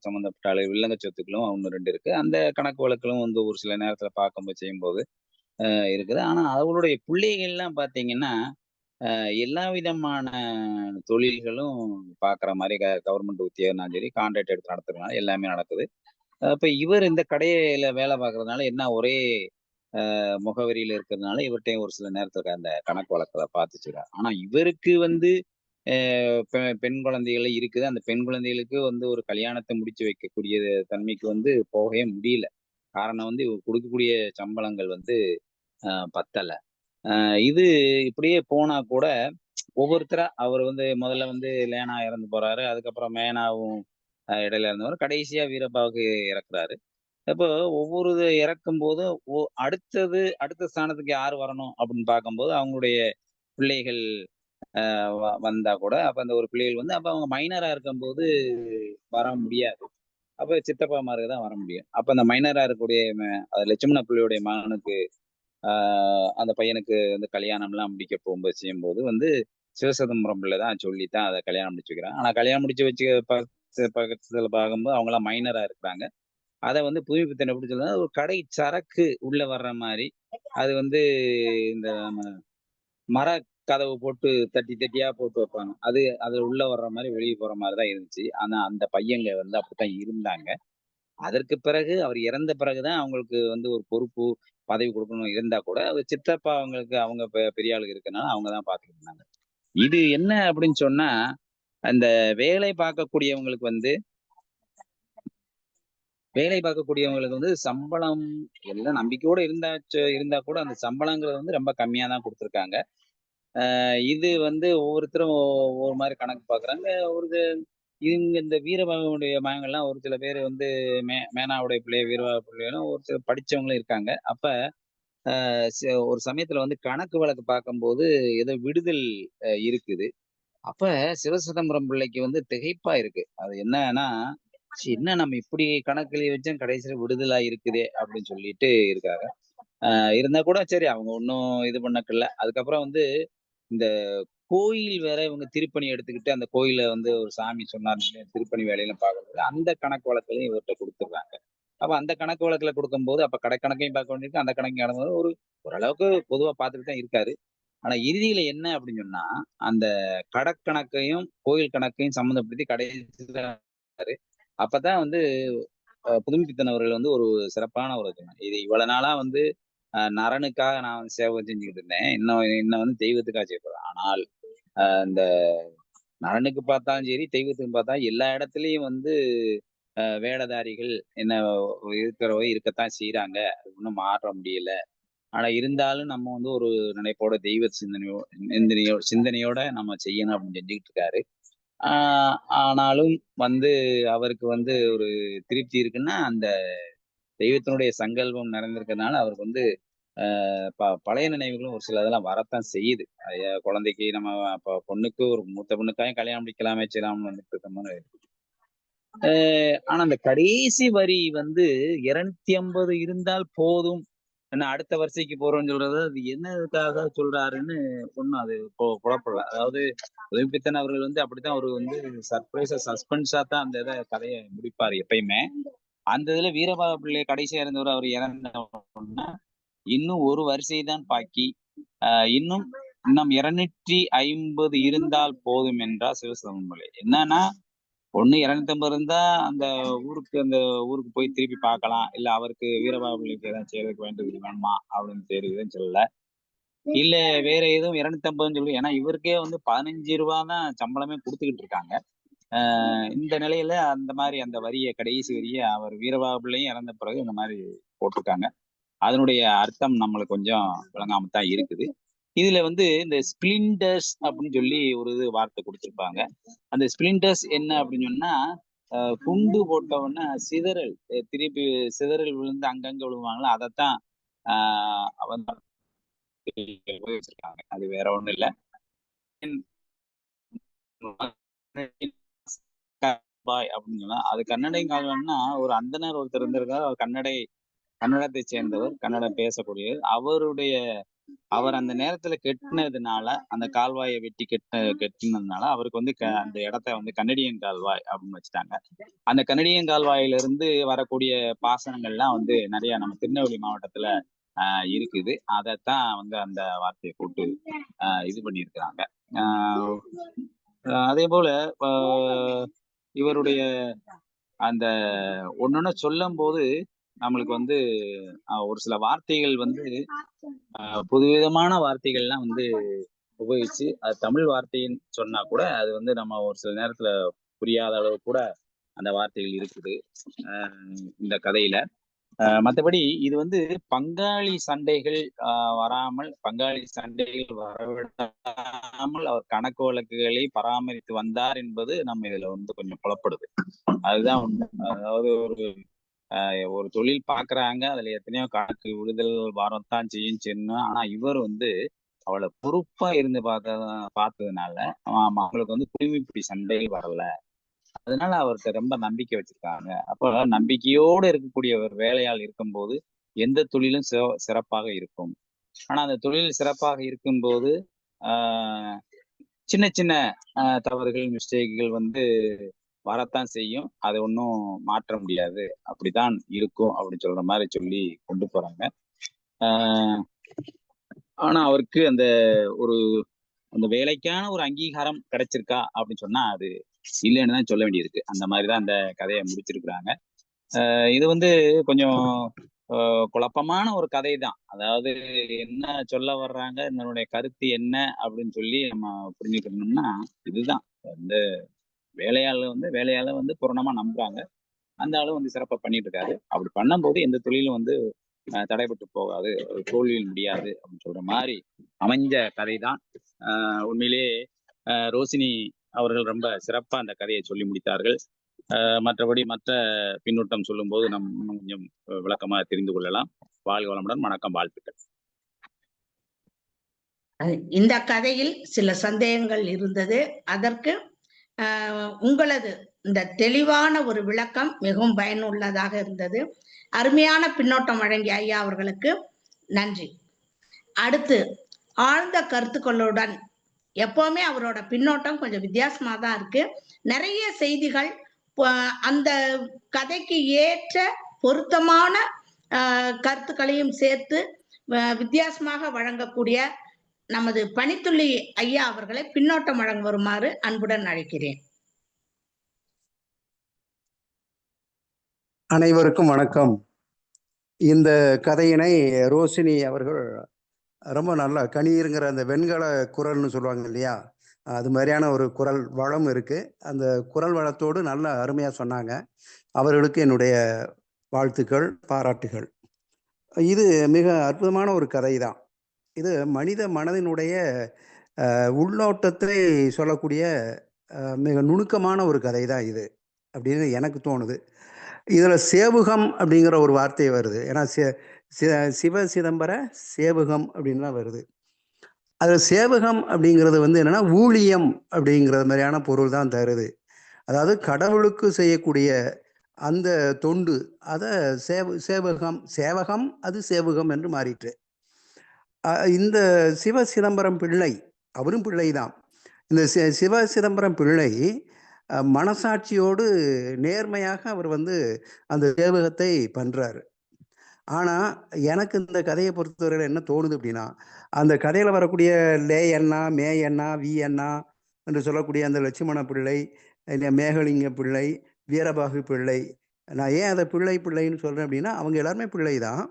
சம்பந்தப்பட்ட வில்லங்க சொத்துக்களும் 1, 2 இருக்கு. அந்த கணக்கு வழக்குகளும் வந்து ஒரு சில நேரத்துல பார்க்கும்போது செய்யும்போது இருக்குது. ஆனா அவங்களுடைய பிள்ளைகள்லாம் பாத்தீங்கன்னா எல்லா விதமான தொழில்களும் பாக்குற மாதிரி கவர்மெண்ட் உத்தியோகம் சரி, கான்ட்ராக்ட் எடுத்து நடத்துறதுனால எல்லாமே நடக்குது. அப்ப இவர் இந்த கடையில வேலை பார்க்கறதுனால என்ன ஒரே முகவரியில இருக்கிறதுனால இவர்கிட்டையும் ஒரு சில நேரத்துக்கு அந்த கணக்கு வழக்கத்தை பார்த்துச்சுக்கிறார். ஆனா இவருக்கு வந்து பெண் குழந்தைகள் இருக்குது. அந்த பெண் குழந்தைகளுக்கு வந்து ஒரு கல்யாணத்தை முடிச்சு வைக்கக்கூடிய தன்மைக்கு வந்து போகவே முடியல. காரணம் வந்து இவர் கொடுக்கக்கூடிய சம்பளங்கள் வந்து பத்தல. இது இப்படியே போனா கூட ஒவ்வொருத்தரா அவர் வந்து முதல்ல வந்து லேனா இறந்து போறாரு. அதுக்கப்புறம் மேனாவும் இடையில இருந்தவர், கடைசியா வீரப்பாவுக்கு இறக்குறாரு. அப்போ ஒவ்வொரு இறக்கும் போதும் அடுத்த ஸ்தானத்துக்கு யார் வரணும் அப்படின்னு பார்க்கும்போது அவங்களுடைய பிள்ளைகள் வந்தா கூட அப்ப அந்த ஒரு பிள்ளைகள் வந்து அப்ப அவங்க மைனரா இருக்கும்போது வர முடியாது. அப்ப சித்தப்பாமாருக்கு தான் வர முடியும். அப்ப அந்த மைனரா இருக்கக்கூடிய லட்சுமண பிள்ளையுடைய மகனுக்கு அந்த பையனுக்கு வந்து கல்யாணம் எல்லாம் முடிக்க போகும்போது செய்யும்போது வந்து சிவசிதம்பரம் பிள்ளை தான் சொல்லித்தான் அதை கல்யாணம் முடிச்சு வைக்கிறாங்க. ஆனா கல்யாணம் முடிச்சு வச்சு பக்கத்துல பார்க்கும்போது அவங்க எல்லாம் மைனரா இருக்கிறாங்க. அதை வந்து புதுமைப்பித்தன் எப்படி சொல்லுன்னா, ஒரு கடை சரக்கு உள்ள வர்ற மாதிரி அது வந்து இந்த மர கதவு போட்டு தட்டி தட்டியா போட்டு வைப்பாங்க. அதுல உள்ள வர்ற மாதிரி வெளியே போற மாதிரி தான் இருந்துச்சு. ஆனா அந்த பையங்க வந்து அப்படித்தான் இருந்தாங்க. அதற்கு பிறகு அவர் இறந்த பிறகுதான் அவங்களுக்கு வந்து ஒரு பொறுப்பு, பதவி கொடுக்கணும் இருந்தா கூட, அது சித்தப்பா அவங்களுக்கு அவங்க பெரிய ஆளுங்க இருக்கனால அவங்க தான் பார்த்துட்டு இருந்தாங்க. இது என்ன அப்படின்னு சொன்னா, அந்த வேலை பார்க்கக்கூடியவங்களுக்கு வந்து சம்பளம் எல்லாம் நம்பிக்கையோட இருந்தா கூட அந்த சம்பளங்கிறது வந்து ரொம்ப கம்மியா தான் குடுத்துருக்காங்க. இது வந்து ஒவ்வொருத்தரும் ஒவ்வொரு மாரி கணக்கு பார்க்குறாங்க. இவங்க இந்த வீரபாகுடைய மகன்கள்லாம் ஒரு சில பேர் வந்து மேனாவுடைய பிள்ளை, வீரபாகு பிள்ளைகளும் ஒரு சில படிச்சவங்களும் இருக்காங்க. அப்ப ஒரு சமயத்துல வந்து கணக்கு வழக்கு பார்க்கும்போது ஏதோ விடுதல் இருக்குது. அப்ப சிவசிதம்பரம் பிள்ளைக்கு வந்து திகைப்பா இருக்கு. அது என்னன்னா, என்ன நம்ம இப்படி கணக்கு எழுதி வச்சோம் கடைசியில விடுதலா இருக்குதே அப்படின்னு சொல்லிட்டு இருக்காங்க. இருந்தா கூட சரி அவங்க ஒண்ணும் இது பண்ணக்கில்ல. அதுக்கப்புறம் வந்து இந்த கோயில் வேற இவங்க திருப்பணி எடுத்துக்கிட்டு அந்த கோயில வந்து ஒரு சாமி சொன்னாருன்னு திருப்பணி வேலையெல்லாம் பார்க்கும்போது அந்த கணக்கு வழக்குலையும் இவர்ட்ட குடுத்துடுறாங்க. அப்ப அந்த கணக்கு வழக்குல குடுக்கும்போது அப்ப கணக்கையும் பார்க்க வேண்டியிருக்கு, அந்த கணக்கையும் நடந்தது ஓரளவுக்கு பொதுவா பார்த்துட்டு தான் இருக்காரு. ஆனா இறுதியில என்ன அப்படின்னு சொன்னா, அந்த கடற்கணக்கையும், கோயில் கணக்கையும் சம்மந்தப்படுத்தி கடைசியில அப்பதான் வந்து புதுமைப்பித்தன் அவர்கள் வந்து ஒரு சிறப்பான ஒரு இது இவ்வளவு நாளா வந்து நரனுக்காக நான் வந்து சேவை செஞ்சுக்கிட்டு இருந்தேன். இன்னும் வந்து தெய்வத்துக்காக செய்யப்படுறேன். ஆனால் இந்த நரனுக்கு பார்த்தாலும் சரி, தெய்வத்துக்கு பார்த்தாலும் எல்லா இடத்துலயும் வந்து வேடதாரிகள் என்ன இருக்கத்தான் செய்யறாங்க. அது ஒண்ணும் மாற்ற முடியல. ஆனா இருந்தாலும் நம்ம வந்து ஒரு நினைப்போட தெய்வ சிந்தனையோட நம்ம செய்யணும் அப்படின்னு செஞ்சுக்கிட்டு இருக்காரு. ஆனாலும் வந்து அவருக்கு வந்து ஒரு திருப்தி இருக்குன்னா, அந்த தெய்வத்தினுடைய சங்கல்பம் நிறைந்திருக்கிறதுனால அவருக்கு வந்து பழைய நினைவுகளும் ஒரு சில இதெல்லாம் வரத்தான் செய்யுது. குழந்தைக்கு நம்ம பொண்ணுக்கு ஒரு மூத்த பொண்ணுக்காக கல்யாணம் முடிக்கலாமே செய்யலாம்னு வந்துட்டு இருக்கோம்னு. ஆனா அந்த கடைசி வரி வந்து 250 இருந்தால் போதும். அடுத்த வரிசைக்கு போறோம்னு சொல்றது அது என்னதுக்காக சொல்றாருன்னு ஒண்ணும் அது குழப்பல. அதாவது உதயபித்தன் அவர்கள் வந்து அப்படித்தான் ஒரு வந்து சர்ப்ரைஸா சஸ்பென்ஸா தான் அந்த கதையை முடிப்பாரு எப்பயுமே. அந்த இதுல வீரபாகு பிள்ளை கடைசியா இருந்தவர் அவர் இறந்த இன்னும் ஒரு வரிசை தான் பாக்கி. இன்னும் 250 இருந்தால் போதும் என்றார் சிவசிதம்பரம் பிள்ளை. என்னன்னா 250 இருந்தா அந்த ஊருக்கு போய் திருப்பி பார்க்கலாம். இல்ல அவருக்கு வீரபாகு பிள்ளைக்கு ஏதாவது செய்யறதுக்கு வேண்டியது வேணுமா அப்படின்னு தெரியுதுன்னு சொல்லல. இல்ல வேற எதுவும் 250 சொல்லி ஏன்னா இவருக்கே வந்து 15 ரூபா தான் சம்பளமே கொடுத்துக்கிட்டு இருக்காங்க. இந்த நிலையில அந்த மாதிரி அந்த கடைசி வரியை அவர் வீரபாகு பிள்ளையும் இறந்த பிறகு இந்த மாதிரி போட்டிருக்காங்க. அதனுடைய அர்த்தம் நம்மளுக்கு கொஞ்சம் விளங்காமத்தான் இருக்குது. இதுல வந்து இந்த ஸ்பிளிண்டர்ஸ் அப்படின்னு சொல்லி ஒரு வார்த்தை கொடுத்திருப்பாங்க. அந்த ஸ்பிளிண்டர்ஸ் என்ன அப்படின்னு சொன்னா குண்டு போட்டவொன்னே சிதறல் திருப்பி சிதறல் விழுந்து அங்கங்க விழுவாங்களா அதைத்தான் அவங்க உபயோகிச்சிருக்காங்க. அது வேற ஒண்ணும் இல்ல. அப்படின்னு சொன்னா அது கன்னடை கால்வாய்னா ஒரு அந்தனர் ஒருத்தர் இருந்திருக்காரு. அவர் கன்னடத்தை சேர்ந்தவர், கன்னடம் பேசக்கூடியவர். அவர் அந்த நேரத்துல கெட்டினதுனால அந்த கால்வாயை வெட்டி கெட்டினதுனால அவருக்கு வந்து அந்த இடத்த வந்து கன்னடியன் கால்வாய் அப்படின்னு வச்சுட்டாங்க. அந்த கன்னடியன் கால்வாயில இருந்து வரக்கூடிய பாசனங்கள்லாம் வந்து நிறைய நம்ம திருநெல்வேலி மாவட்டத்துல இருக்குது. அதைத்தான் வந்து அந்த வார்த்தையை போட்டு இது பண்ணியிருக்கிறாங்க. அதே போல இவருடைய அந்த ஒன்னொன்னு சொல்லும் போது நம்மளுக்கு வந்து ஒரு சில வார்த்தைகள் வந்து புதுவிதமான வார்த்தைகள்லாம் வந்து உபயோகிச்சு அது தமிழ் வார்த்தைன்னு சொன்னா கூட அது வந்து நம்ம ஒரு சில நேரத்துல புரியாத அளவு கூட அந்த வார்த்தைகள் இருக்குது இந்த கதையில. மற்றபடி இது வந்து பங்காளி சண்டைகள் வரவிடாமல் அவர் கணக்கு வழக்குகளை பராமரித்து வந்தார் என்பது நம்ம இதுல வந்து கொஞ்சம் புலப்படுது. அதுதான் உண்மை. அதாவது ஒரு தொழில் பாக்குறாங்க, அதுல எத்தனையோ கணக்கு விடுதல் வரத்தான் செய்யும். ஆனா இவர் வந்து அவளை பொறுப்பா இருந்து பார்த்ததுனால அவங்களுக்கு வந்து குடிமைப்பிடி சண்டைகள் வரல. அதனால அவர்கிட்ட ரொம்ப நம்பிக்கை வச்சிருக்காங்க. அப்போ நம்பிக்கையோடு இருக்கக்கூடிய ஒரு வேலையாள் இருக்கும்போது எந்த தொழிலும் சிறப்பாக இருக்கும். ஆனா அந்த தொழில் சிறப்பாக இருக்கும்போது சின்ன சின்ன தவறுகள் மிஸ்டேக்குகள் வந்து வரத்தான் செய்யும். அதை ஒன்றும் மாற்ற முடியாது. அப்படித்தான் இருக்கும் அப்படின்னு சொல்ற மாதிரி சொல்லி கொண்டு போறாங்க. ஆனா அவருக்கு அந்த ஒரு அந்த வேலைக்கான ஒரு அங்கீகாரம் கிடைச்சிருக்கா அப்படின்னு சொன்னா அது இல்லைன்னு தான் சொல்ல வேண்டியிருக்கு. அந்த மாதிரிதான் அந்த கதையை முடிச்சிருக்கிறாங்க. இது வந்து கொஞ்சம் குழப்பமான ஒரு கதை தான். அதாவது என்ன சொல்ல வர்றாங்க, இதனுடைய கருத்து என்ன அப்படின்னு சொல்லி நம்ம புரிஞ்சுக்கணும்னா இதுதான். இந்த வேலையாள வந்து பூரணமா நம்புறாங்க. அந்த ஆளு வந்து சிறப்பா பண்ணிட்டு இருக்காரு. அப்படி பண்ணும்போது எந்த தொழிலும் வந்து தடைபட்டு போகாது, தோல்வியில் முடியாது அப்படின்னு சொல்ற மாதிரி அமைஞ்ச கதை தான். உண்மையிலேயே ரோஷினி அவர்கள் ரொம்ப சிறப்பா அந்த கதையை சொல்லி முடித்தார்கள். மற்றபடி மற்ற பின்னூட்டம் சொல்லும்போது நம் இன்னும் கொஞ்சம் விளக்கமா தெரிந்து கொள்ளலாம். வாழ்க வளமுடன். வணக்கம், வாழ்த்துக்கள். இந்த கதையில் சில சந்தேகங்கள் இருந்தது. அதற்கு உங்களது இந்த தெளிவான ஒரு விளக்கம் மிகவும் பயனுள்ளதாக இருந்தது. அருமையான பின்னோட்டம் வழங்கிய ஐயா அவர்களுக்கு நன்றி. அடுத்து ஆழ்ந்த கருத்துக்களுடன் எப்பவுமே அவரோட பின்னோட்டம் கொஞ்சம் வித்தியாசமா தான் இருக்கு. நிறைய செய்திகள் அந்த கதைக்கு ஏற்ற பொருத்தமான கருத்துக்களையும் சேர்த்து வித்தியாசமாக வழங்கக்கூடிய நமது பணித்துளி ஐயா அவர்களை பின்னோட்டம் வழங்க வருமாறு அன்புடன் அழைக்கிறேன். அனைவருக்கும் வணக்கம். இந்த கதையினை ரோஷினி அவர்கள் ரொம்ப நல்லா கணீருங்கிற அந்த வெண்கல குரல்னு சொல்லுவாங்க இல்லையா, அது மாதிரியான ஒரு குரல் வளம் இருக்கு. அந்த குரல் வளத்தோடு நல்ல அருமையாக சொன்னாங்க. அவர்களுக்கு என்னுடைய வாழ்த்துக்கள், பாராட்டுகள். இது மிக அற்புதமான ஒரு கதை தான். இது மனித மனதினுடைய உள்நோட்டத்தை சொல்லக்கூடிய மிக நுணுக்கமான ஒரு கதை தான் இது அப்படின்னு எனக்கு தோணுது. இதில் சேவுகம் அப்படிங்கிற ஒரு வார்த்தை வருது. ஏன்னா சிவ சிதம்பர சேவுகம் அப்படின்னு தான் வருது. அதில் சேவகம் அப்படிங்கிறது வந்து என்னென்னா ஊழியம் அப்படிங்கிறது மாதிரியான பொருள் தான் தருது. அதாவது கடவுளுக்கு செய்யக்கூடிய அந்த தொண்டு, அதை சேவகம் அது சேவகம் என்று மாறிட்டு. இந்த சிவ சிதம்பரம் பிள்ளை, அவரும் பிள்ளை தான். இந்த சிவ சிதம்பரம் பிள்ளை மனசாட்சியோடு நேர்மையாக அவர் வந்து அந்த சேவகத்தை பண்ணுறாரு. ஆனால் எனக்கு இந்த கதையை பொறுத்தவரையில் என்ன தோணுது அப்படின்னா, அந்த கதையில் வரக்கூடிய லே அண்ணா, மே அண்ணா, வி அண்ணா என்று சொல்லக்கூடிய அந்த லட்சுமண பிள்ளை, மேகலிங்க பிள்ளை, வீரபாகு பிள்ளை, நான் ஏன் அதை பிள்ளைன்னு சொல்கிறேன் அப்படின்னா, அவங்க எல்லாருமே பிள்ளை தான்.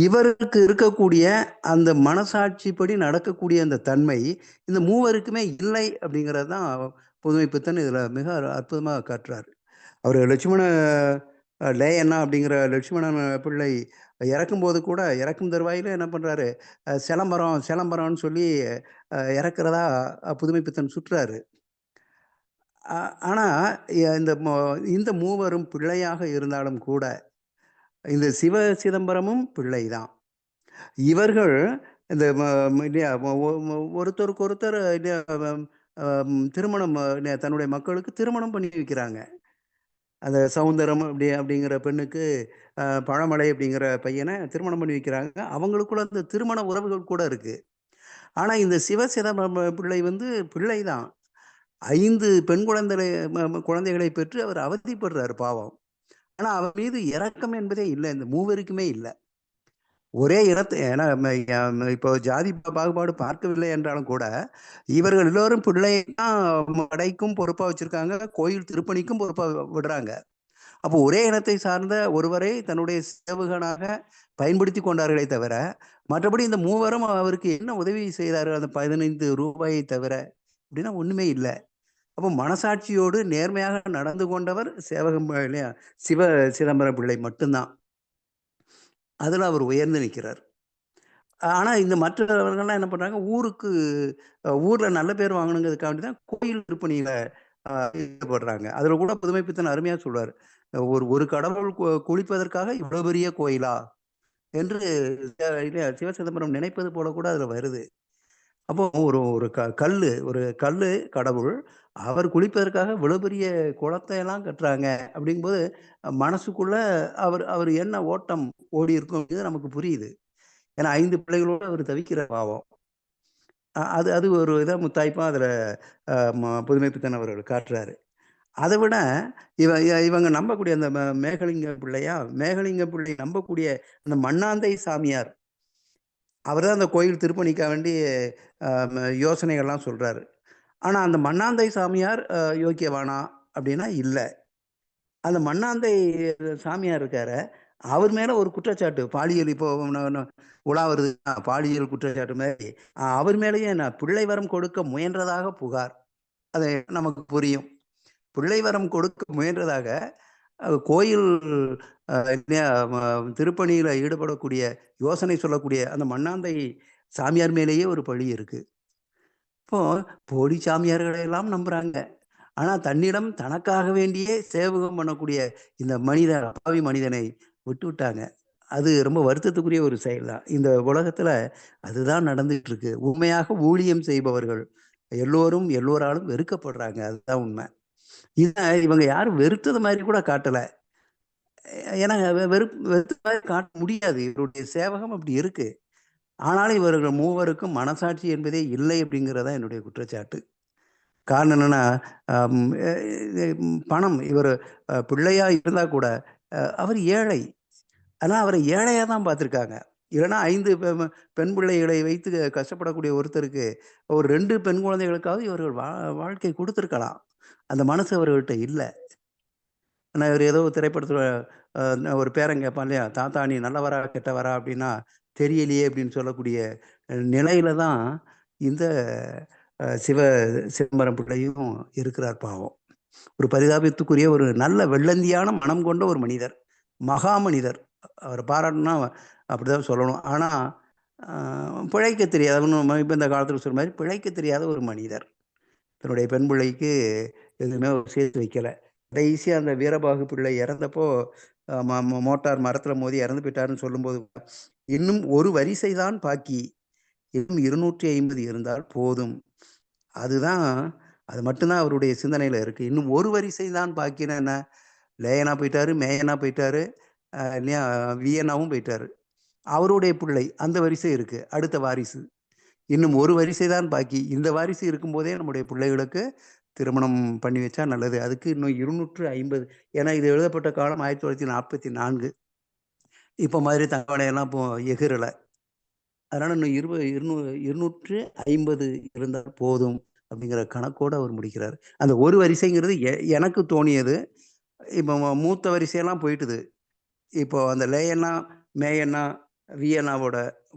இவருக்கு இருக்கக்கூடிய அந்த மனசாட்சிப்படி நடக்கக்கூடிய அந்த தன்மை இந்த மூவருக்குமே இல்லை அப்படிங்கிறது தான் புதுமை பித்தன் இதில் மிக அற்புதமாக காட்டுறாரு. அவர் லட்சுமண லேயண்ணா அப்படிங்கிற லட்சுமணன் பிள்ளை இறக்கும்போது கூட, இறக்கும் தருவாயில் என்ன பண்ணுறாரு, சிலம்பரம்னு சொல்லி இறக்குறதா புதுமை பித்தன் சுற்றுறாரு. ஆனால் இந்த மூவரும் பிள்ளையாக இருந்தாலும் கூட இந்த சிவ சிதம்பரமும் பிள்ளை தான். இவர்கள் இந்த ஒருத்தருக்கு ஒருத்தர் திருமணம் தன்னுடைய மக்களுக்கு திருமணம் பண்ணி வைக்கிறாங்க. அந்த சௌந்தரம் அப்படிங்கிற பெண்ணுக்கு பழமலை அப்படிங்கிற பையனை திருமணம் பண்ணி வைக்கிறாங்க. அவங்களுக்குள்ள அந்த திருமண உறவுகள் கூட இருக்கு. ஆனால் இந்த சிவ சிதம்பரம் பிள்ளை வந்து பிள்ளை தான். 5 பெண் குழந்தைகளை பெற்று அவர் அவதிப்படுறாரு பாவம். ஆனால் அவர் மீது இரக்கம் என்பதே இல்லை, இந்த மூவருக்குமே இல்லை. ஒரே இடத்தை, ஏன்னா இப்போ ஜாதி பாகுபாடு பார்க்கவில்லை என்றாலும் கூட இவர்கள் எல்லோரும் பிள்ளைதான் மடைக்கும் பொறுப்பாக வச்சிருக்காங்க, கோயில் திருப்பணிக்கும் பொறுப்பாக விடுறாங்க. அப்போ ஒரே இனத்தை சார்ந்த ஒருவரை தன்னுடைய சேவகனாக பயன்படுத்தி கொண்டார்களே தவிர, மற்றபடி இந்த மூவரும் அவருக்கு என்ன உதவி செய்தார்கள் அந்த 15 ரூபாயை தவிர அப்படின்னா ஒண்ணுமே இல்லை. அப்போ மனசாட்சியோடு நேர்மையாக நடந்து கொண்டவர் சேவகம் இல்லையா, சிவ சிதம்பரம் பிள்ளை மட்டும்தான். அதில் அவர் உயர்ந்து நிற்கிறார். ஆனால் இந்த மற்றவர்கள்லாம் என்ன பண்ணுறாங்க, ஊரில் நல்ல பேர் வாங்கணுங்கிறதுக்காண்டி தான் கோயில் திருப்பணியில் ஈடுபடுறாங்க. அதில் கூட புதுமை பித்தன் அருமையாக சொல்வார், ஒரு கடவுள் குளிப்பதற்காக இவ்வளோ பெரிய கோயிலா என்று சிவ சிதம்பரம் நினைப்பது போல கூட அதில் வருது. அப்போ ஒரு கல் கடவுள், அவர் குளிப்பதற்காக இவ்வளோ பெரிய குளத்தை எல்லாம் கட்டுறாங்க அப்படிங்கும்போது மனசுக்குள்ள அவர் என்ன ஓட்டம் ஓடி இருக்கும் அப்படிங்கிறது நமக்கு புரியுது. ஏன்னா 5 பிள்ளைகளோடு அவர் தவிக்கிற பாவம். அது ஒரு இதை முத்தாய்ப்பாக அதில் புதுமை பித்தன் அவர்கள் காட்டுறாரு. அதை விட இவங்க நம்பக்கூடிய அந்த மேகலிங்க பிள்ளை நம்பக்கூடிய அந்த மண்ணாந்தை சாமியார், அவர் தான் அந்த கோயில் திருப்பணிக்க வேண்டி யோசனைகள்லாம் சொல்கிறாரு. ஆனால் அந்த மண்ணாந்தை சாமியார் யோக்கியவானா அப்படின்னா இல்லை. அந்த மண்ணாந்தை சாமியார் இருக்காரு, அவர் மேலே ஒரு குற்றச்சாட்டு பாலியல் இப்போ உலா வருது பாலியல் குற்றச்சாட்டு மாதிரி அவர் மேலேயே நான் பிள்ளை வரம் கொடுக்க முயன்றதாக புகார். அது நமக்கு புரியும். பிள்ளை வரம் கொடுக்க முயன்றதாக கோயில் திருப்பணியில் ஈடுபடக்கூடிய யோசனை சொல்லக்கூடிய அந்த மண்ணாந்தை சாமியார் மேலேயே ஒரு பழி இருக்கு. இப்போ போலி சாமியார்களை எல்லாம் நம்புறாங்க. ஆனா தன்னிடம் தனக்காக வேண்டியே சேவகம் பண்ணக்கூடிய இந்த மனிதன் அப்பாவி மனிதனை விட்டு விட்டாங்க. அது ரொம்ப வருத்தத்துக்குரிய ஒரு செயல் தான். இந்த உலகத்துல அதுதான் நடந்துட்டு இருக்கு. உண்மையாக ஊழியம் செய்பவர்கள் எல்லோரும் எல்லோராலும் வெறுக்கப்படுறாங்க. அதுதான் உண்மை. இதை இவங்க யாரும் வெறுத்தது மாதிரி கூட காட்டல. ஏன்னா வெறுத்த மாதிரி காட்ட முடியாது. இவருடைய சேவகம் அப்படி இருக்கு. ஆனாலும் இவர்கள் மூவருக்கும் மனசாட்சி என்பதே இல்லை அப்படிங்கிறதா என்னுடைய குற்றச்சாட்டு. காரணம் என்னன்னா பணம் இவர் பிள்ளையா இருந்தா கூட அவர் ஏழை. ஆனால் அவரை ஏழையாக தான் பார்த்துருக்காங்க. இல்லைன்னா 5 பெண் பிள்ளைகளை வைத்து கஷ்டப்படக்கூடிய ஒருத்தருக்கு ஒரு 2 பெண் குழந்தைகளுக்காவது இவர்கள் வாழ்க்கை கொடுத்துருக்கலாம். அந்த மனசு அவர்கள்ட்ட இல்லை. ஆனால் இவர் ஏதோ திரைப்படத்தில் ஒரு பேரன் கேட்பான் இல்லையா, தாத்தா நீ நல்லவரா கெட்டவரா அப்படின்னா தெரியலையே அப்படின்னு சொல்லக்கூடிய நிலையில தான் இந்த சிதம்பரம் பிள்ளையும் இருக்கிறார். பாவம். ஒரு பரிதாபத்துக்குரிய ஒரு நல்ல வெள்ளந்தியான மனம் கொண்ட ஒரு மனிதர், மகா மனிதர். அவரை பாராட்டணும்னா அப்படிதான் சொல்லணும். ஆனால் பிழைக்க தெரியாதவன்னு இப்போ இந்த காலத்தில் சொல்ற மாதிரி பிழைக்க தெரியாத ஒரு மனிதர். தன்னுடைய பெண் பிள்ளைக்கு எதுவுமே சேர்த்து வைக்கலை. கடைசியாக அந்த வீரபாகு பிள்ளை இறந்தப்போ மோட்டார் மரத்தில் மோதி இறந்து போயிட்டாருன்னு சொல்லும்போது, இன்னும் ஒரு வரிசை தான் பாக்கி, இன்னும் 250 இருந்தால் போதும். அதுதான், அது மட்டும்தான் அவருடைய சிந்தனையில் இருக்குது. இன்னும் ஒரு வரிசை தான் பாக்கினா என்ன, லேயனா போயிட்டாரு, மேயனா போயிட்டாரு, இல்லையா வியனாவும் போயிட்டாரு. அவருடைய பிள்ளை அந்த வரிசை இருக்கு, அடுத்த வாரிசு. இன்னும் ஒரு வரிசை தான் பாக்கி. இந்த வாரிசு இருக்கும்போதே நம்முடைய பிள்ளைகளுக்கு திருமணம் பண்ணி வச்சா நல்லது. அதுக்கு இன்னும் 250. ஏன்னா இது எழுதப்பட்ட காலம் 1944. இப்போ மாதிரி தகவலையெல்லாம் இப்போ எகிரலை. அதனால இன்னும் 250 இருந்தால் போதும் அப்படிங்கிற கணக்கோடு அவர் முடிக்கிறார். அந்த ஒரு வரிசைங்கிறது எனக்கு தோணியது. இப்போ மூத்த வரிசையெல்லாம் போயிட்டுது. இப்போ அந்த லேயனா மேயனா வியனாவோட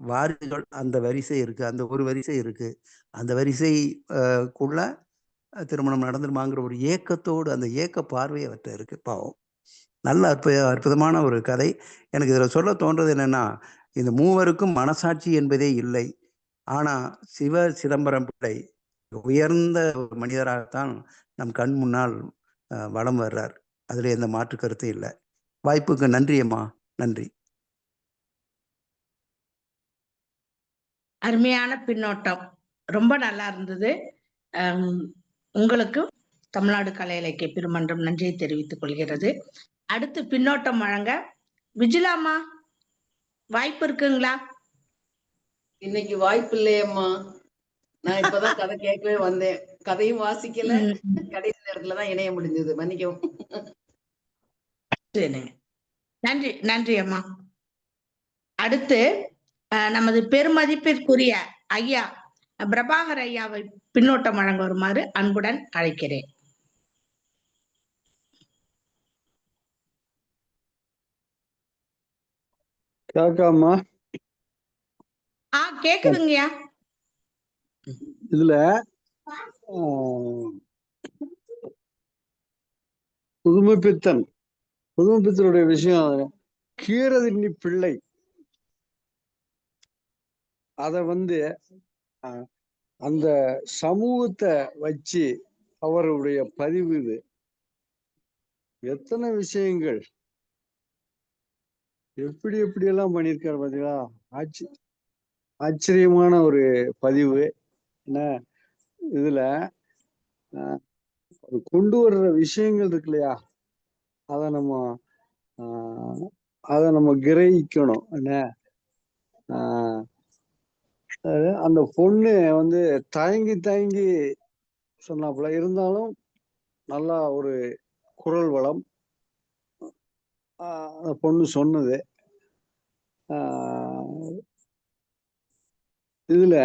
வாரிசுகள் அந்த வரிசை இருக்கு, அந்த ஒரு வரிசை இருக்கு. அந்த வரிசைக்குள்ள திருமணம் நடந்துருமாங்கிற ஒரு ஏக்கத்தோடு, அந்த ஏக்க பார்வை அவர்கிட்ட இருக்கு. பாவம். நல்ல அற்புதமான ஒரு கதை. எனக்கு இதில் சொல்ல தோன்றது என்னன்னா, இந்த மூவருக்கும் மனசாட்சி என்பதே இல்லை. ஆனா சிதம்பரம் பிள்ளை உயர்ந்த ஒரு மனிதராகத்தான் நம் கண் முன்னால் வலம் வர்றார். அதுல எந்த மாற்று கருத்து இல்லை. வாய்ப்புக்கு நன்றி அம்மா, நன்றி. அருமையான பின்னோட்டம், ரொம்ப நல்லா இருந்தது. உங்களுக்கு தமிழ்நாடு கலை இலக்கிய பெருமன்றம் நன்றியை தெரிவித்துக் கொள்கிறது. அடுத்து பின்னோட்டம் வழங்க விஜிலாமா, வாய்ப்பு இருக்குங்களா? இன்னைக்கு வாய்ப்பு இல்லையம்மா. நான் இப்பதான் கதை கேட்கவே வந்தேன். கதையும் வாசிக்கல, கடைசி நேரத்துலதான் இணைய முடிஞ்சது. மன்னிக்கவும். நன்றி நன்றி அம்மா. அடுத்து நமது பெருமதிப்பிற்குரிய ஐயா பிரபாகர் ஐயாவை பின்னோட்டம் வழங்க வருமாறு அன்புடன் அழைக்கிறேன். கேட்காமா? கேக்குதுங்கய்யா. இதுல புதுமைப்பித்தனுடைய விஷயம், கீரதின்னி பிள்ளை அத அந்த சமூகத்தை வச்சு அவருடைய பதிவு. இது எத்தனை விஷயங்கள் எப்படி எல்லாம் பண்ணியிருக்காரு பாத்தீங்களா? ஆச்சரியமான ஒரு பதிவு. என்ன இதுல கொண்டு வர்ற விஷயங்கள் இருக்கு இல்லையா, அதை நம்ம கிரகிக்கணும். என்ன அந்த பொண்ணு தயங்கி சொன்னாப்புல, இருந்தாலும் நல்லா ஒரு குரல் வளம். அந்த பொண்ணு சொன்னது இதுல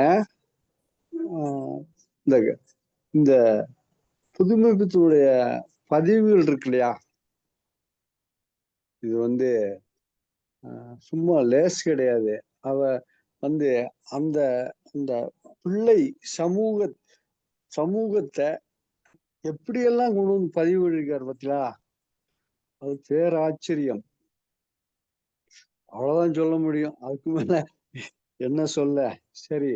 ஆஹ், இந்த இந்த புதுமைப்பித்தனுடைய பதிவுகள் இருக்கு இல்லையா, இது வந்து சும்மா லேஸ் கிடையாது. அவ வந்து அந்த அந்த பிள்ளை சமூகத்தை எப்படியெல்லாம் கொண்டு வந்து பதிவு இருக்காரு பார்த்தீங்களா, அது பேராச்சரியம். அவ்வளவுதான் சொல்ல முடியும். அதுக்கு மேல என்ன சொல்ல. சரி,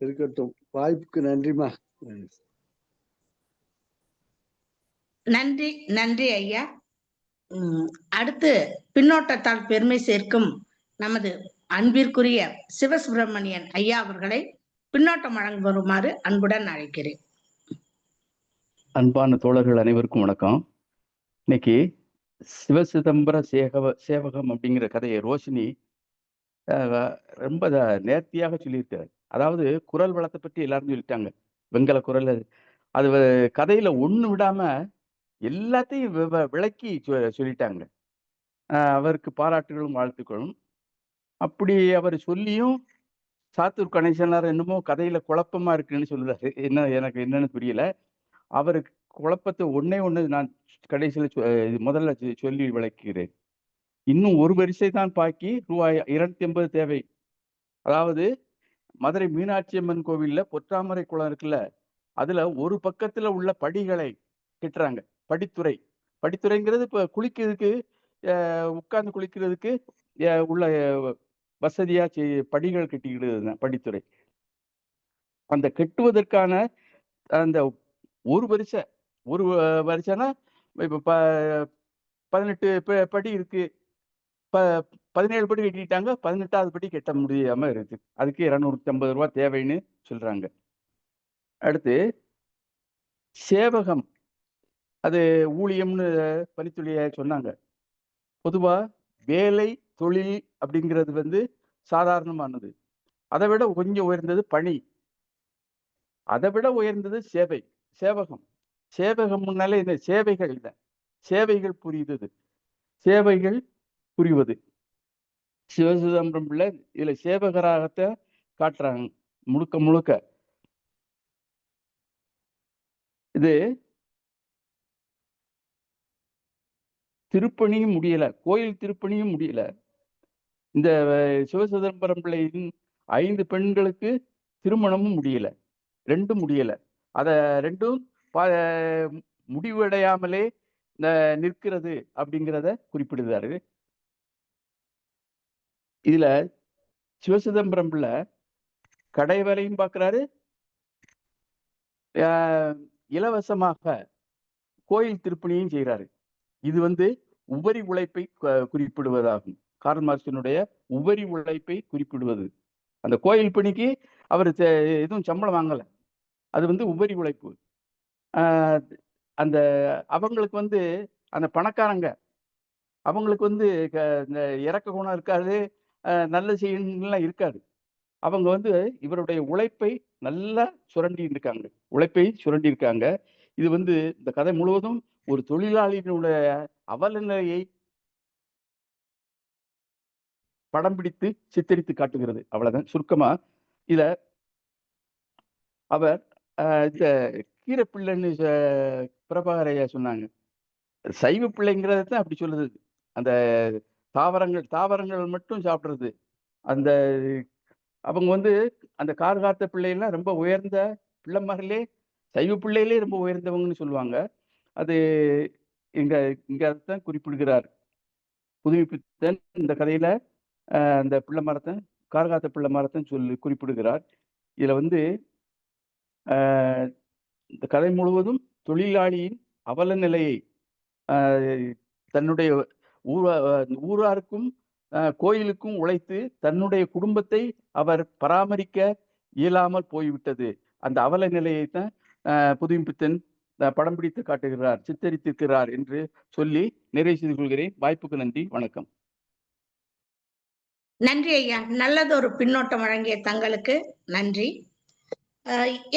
இருக்கட்டும். வாய்ப்புக்கு நன்றிமா. நன்றி நன்றி ஐயா. அடுத்து பின்னோட்டத்தால் பெருமை சேர்க்கும் நமது அன்பிற்குரிய சிவசுப்பிரமணியன் ஐயா அவர்களை பின்னோட்டம் வழங்க வருமாறு அன்புடன் அழைக்கிறேன். அன்பான தோழர்கள் அனைவருக்கும் வணக்கம். இன்னைக்கு சிவசிதம்பர சேவகம் அப்படிங்கிற கதையை ரோஷினி ரொம்ப நேர்த்தியாக சொல்லியிருக்காரு. அதாவது குரல் வளத்தை பற்றி எல்லாரும் சொல்லிட்டாங்க. வெங்கல குரல் அது கதையில ஒண்ணு விடாம எல்லாத்தையும் விளக்கி சொல்லிட்டாங்க. அவருக்கு பாராட்டுகளும் வாழ்த்துக்களும். அப்படி அவர் சொல்லியும் சாத்தூர் கணேசனார் என்னமோ கதையில குழப்பமா இருக்குன்னு சொல்லுறாரு. எனக்கு என்னன்னு புரியல. அவருக்கு குழப்பத்தை ஒண்ணு நான் கடைசியில் முதல்ல சொல்லி விளக்குகிறேன். இன்னும் ஒரு வரிசை தான் பாக்கி. ரூபாய் 250 தேவை. அதாவது மதுரை மீனாட்சி அம்மன் கோவில்ல பொற்றாமரை குளம் இருக்குல்ல, அதுல ஒரு பக்கத்துல உள்ள படிகளை கட்டுறாங்க. படித்துறைங்கிறது இப்ப குளிக்கிறதுக்கு, உட்கார்ந்து குளிக்கிறதுக்கு உள்ள வசதியா படிகள் கட்டிக்கிட்டு படித்துறை. அந்த கட்டுவதற்கான அந்த ஒரு வரிசைனா இப்ப 18 படி இருக்கு. 17 படி கட்டிட்டாங்க. 18வது படி கட்ட முடியாம இருக்கு. அதுக்கு 250 ரூபாய் தேவைன்னு சொல்றாங்க. அடுத்து சேவகம், அது ஊழியம்னு பணித்துறைய சொன்னாங்க. பொதுவா வேலை தொழில் அப்படிங்கிறது சாதாரணமானது. அதை விட கொஞ்சம் உயர்ந்தது பணி, அதை விட உயர்ந்தது சேவகம். சேவகம் முன்னாலே இந்த சேவைகள் இல்லை, சேவைகள் புரிவது. சிவசிதம்பரம் பிள்ளை இதுல சேவகராகத்தான் காட்டுறாங்க முழுக்க. இது திருப்பணியும் முடியல, கோயில் திருப்பணியும் முடியல. இந்த சிவசிதம்பரம் பிள்ளையின் 5 பெண்களுக்கு திருமணமும் முடியல, ரெண்டும் முடியல. அத ரெண்டும் முடிவடையாமலே நிற்கிறது அப்படிங்கிறத குறிப்பிடுறாரு. இதுல சிவசிதம்பரம் பிள்ளை கடை வரையும் பார்க்கிறாரு, இலவசமாக கோயில் திருப்பணியும் செய்கிறாரு. இது உபரி உழைப்பை குறிப்பிடுவதாகும். கார்ல் மார்க்ஸினுடைய உபரி உழைப்பை குறிப்பிடுவது. அந்த கோயில் பணிக்கு அவர் எதுவும் சம்பளம் வாங்கல, அது உபரி உழைப்பு. அந்த அவங்களுக்கு அந்த பணக்காரங்க அவங்களுக்கு இந்த இறக்க குணம் இருக்காது, நல்ல செய்யலாம் இருக்காது. அவங்க இவருடைய உழைப்பை நல்லா சுரண்டி இருக்காங்க. இது இந்த கதை முழுவதும் ஒரு தொழிலாளியினுடைய அவல நிலையை படம் பிடித்து சித்தரித்து காட்டுகிறது. அவ்வளவுதான் சுருக்கமா. இத அவர் இந்த கீரைப்பிள்ளைன்னு பிரபாகரையா சொன்னாங்க. சைவ பிள்ளைங்கிறத அப்படி சொல்லுது. அந்த தாவரங்கள் மட்டும் சாப்பிடுறது. அந்த அவங்க அந்த கார்காத்த பிள்ளைலாம் ரொம்ப உயர்ந்த பிள்ளைமார்களே, சைவ பிள்ளையிலே ரொம்ப உயர்ந்தவங்கன்னு சொல்லுவாங்க. அது இங்க அதைத்தான் குறிப்பிடுகிறார் புதுமைப்பித்தன் இந்த கதையில. அந்த பிள்ளை மரத்தை, கார்காத்த பிள்ளை மரத்தை குறிப்பிடுகிறார். இதுல இந்த கதை முழுவதும் தொழிலாளியின் அவல நிலையை, தன்னுடைய ஊராருக்கும் கோயிலுக்கும் உழைத்து தன்னுடைய குடும்பத்தை அவர் பராமரிக்க இயலாமல் போய்விட்டது. அந்த அவல நிலையைத்தான் புதுமைப்பித்தன் படம் பிடித்து காட்டுகிறார், சித்தரித்திருக்கிறார் என்று சொல்லி நிறைவு செய்து கொள்கிறேன். வாய்ப்புக்கு நன்றி, வணக்கம். நன்றி ஐயா. நல்லதொரு பின்னோட்டம் வழங்கிய தங்களுக்கு நன்றி.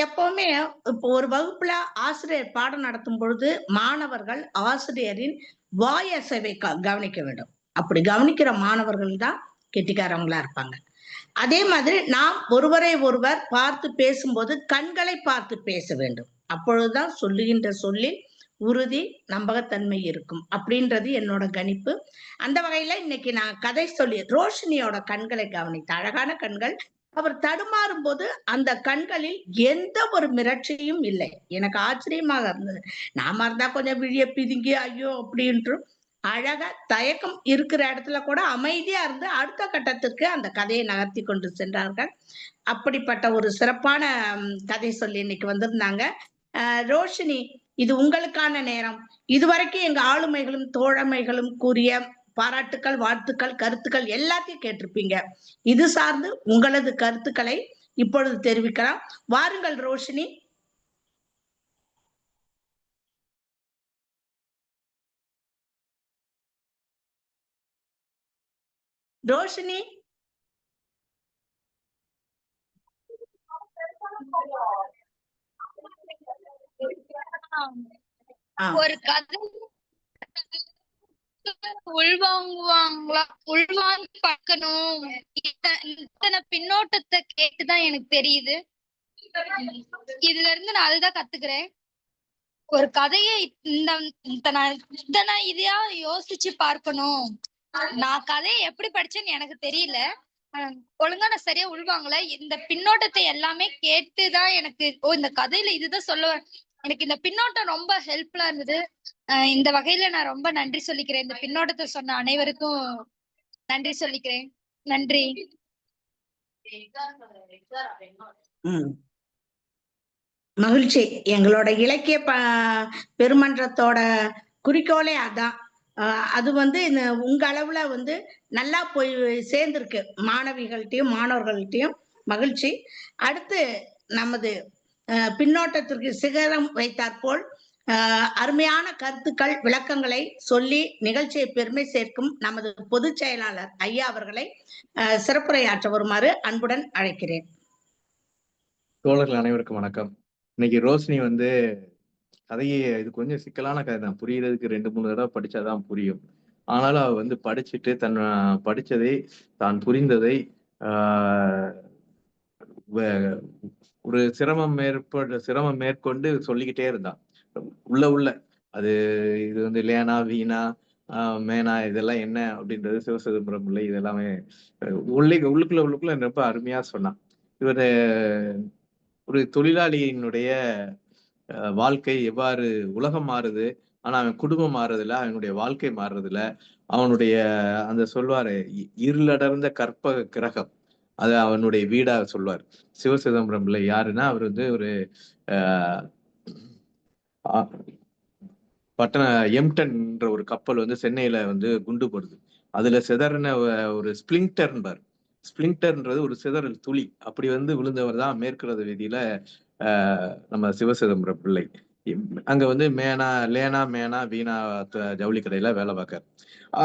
எப்பவுமே இப்போ ஒரு வகுப்புல ஆசிரியர் பாடம் நடத்தும் பொழுது மாணவர்கள் ஆசிரியரின் வாயசைவை கவனிக்க வேண்டும். அப்படி கவனிக்கிற மாணவர்கள் தான் கெட்டிக்காரவங்களா இருப்பாங்க. அதே மாதிரி நாம் ஒருவரை ஒருவர் பார்த்து பேசும்போது கண்களை பார்த்து பேச வேண்டும். அப்பொழுதுதான் சொல்லுகின்ற சொல்லில் உறுதி, நம்பகத்தன்மை இருக்கும் அப்படின்றது என்னோட கணிப்பு. அந்த வகையில இன்னைக்கு நான் கதை சொல்லி ரோஷினியோட கண்களை கவனித்த அழகான கண்கள். அவர் தடுமாறும் போது அந்த கண்களில் எந்த ஒரு மிரட்சியும் இல்லை. எனக்கு ஆச்சரியமாக இருந்தது. நாம இருந்தா கொஞ்சம் விழிய பிதுங்கி ஐயோ அப்படின்ட்டு அழகா தயக்கம் இருக்கிற இடத்துல கூட அமைதியா இருந்து அடுத்த கட்டத்திற்கு அந்த கதையை நகர்த்தி கொண்டு சென்றார்கள். அப்படிப்பட்ட ஒரு சிறப்பான கதை சொல்லி இன்னைக்கு வந்திருந்தாங்க. ரோஷினி, இது உங்களுக்கான நேரம். இதுவரைக்கும் எங்க ஆளுமைகளும் தோழமைகளும் கூறிய பாராட்டுக்கள், வாழ்த்துக்கள், கருத்துக்கள் எல்லாத்தையும் கேட்டிருப்பீங்க. இது சார்ந்து உங்களது கருத்துக்களை இப்பொழுது தெரிவிக்கலாம். வாருங்கள் ரோஷினி. ரோஷினி, ஒரு கதை உள்வாங்குவாங்களா, உள்வாங்கி பார்க்கணும். இத்தனை பின்னோட்டத்தை கேட்டுதான் எனக்கு தெரியுது. இதுல இருந்து நான் அதுதான் கத்துக்கிறேன். ஒரு கதையை இத்தனை இதையா யோசிச்சு பார்க்கணும். நான் கதையை எப்படி படிச்சேன்னு எனக்கு தெரியல. ஒழுங்கா நான் சரியா உள்வாங்கல. இந்த பின்னோட்டத்தை எல்லாமே கேட்டுதான் எனக்கு இந்த கதையில இதுதான் சொல்ல. எனக்கு இந்த பின்னோட்டம் ரொம்ப ஹெல்ப்ஃபுல்லா இருந்தது. இந்த வகையில நான் ரொம்ப நன்றி சொல்லிக்கிறேன். இந்த பின்னோட்டத்தை சொன்ன அனைவருக்கும் நன்றி சொல்லிக்கிறேன். நன்றி. மகிழ்ச்சி. எங்களோட இலக்கிய பெருமன்றத்தோட குறிக்கோளே அதான். அது உங்க அளவுல நல்லா போய் சேர்ந்திருக்கு மாணவிகள்கிட்டயும் மாணவர்கள்ட்டையும். மகிழ்ச்சி. அடுத்து நமது பின்னோட்டத்திற்கு சிகரம் வைத்தாற்போல் அருமையான கருத்துக்கள், விளக்கங்களை சொல்லி நிகழ்ச்சியை பெருமை சேர்க்கும் நமது பொதுச் செயலாளர் ஐயா அவர்களை சிறப்புரையாற்ற வருமாறு அன்புடன் அழைக்கிறேன். தோழர்கள் அனைவருக்கும் வணக்கம். இன்னைக்கு ரோஷினி கதையை, இது கொஞ்சம் சிக்கலான கதை தான், புரியறதுக்கு 2-3 தடவை படிச்சாதான் புரியும். ஆனாலும் அவ படிச்சுட்டு தன் படிச்சதை, தான் புரிந்ததை ஒரு சிரமம் மேற்கொண்டு சொல்லிக்கிட்டே இருந்தான். உள்ள அது இது லேனா, வீணா, மேனா இதெல்லாம் என்ன அப்படின்றது, சிவசிதம்பரம் பிள்ளை இதெல்லாமே உள்ளுக்குள்ள ரொம்ப அருமையா சொன்னான். இவர் ஒரு தொழிலாளியினுடைய வாழ்க்கை எவ்வாறு உலகம் மாறுது, ஆனா அவன் குடும்பம் மாறுறதில்ல, அவனுடைய வாழ்க்கை மாறுறதில்ல. அவனுடைய அந்த சொல்வாரு இருளடர்ந்த கற்ப கிரகம், அது அவனுடைய வீடா சொல்வார். சிவசிதம்பரம் பிள்ளை யாருன்னா, அவர் ஒரு எம்டன்ன்ற ஒரு கப்பல் சென்னையில குண்டு போடுது. அதுல சிதறின ஒரு ஸ்பிளிங்டர்ன்றது ஒரு சிதறல் துளி. அப்படி விழுந்தவர் தான் மேற்குறது வீதியில நம்ம சிவசிதம்பரம் பிள்ளை. அங்க லேனா, மேனா, வீணா ஜவுளி கடையில வேலை பார்க்காரு.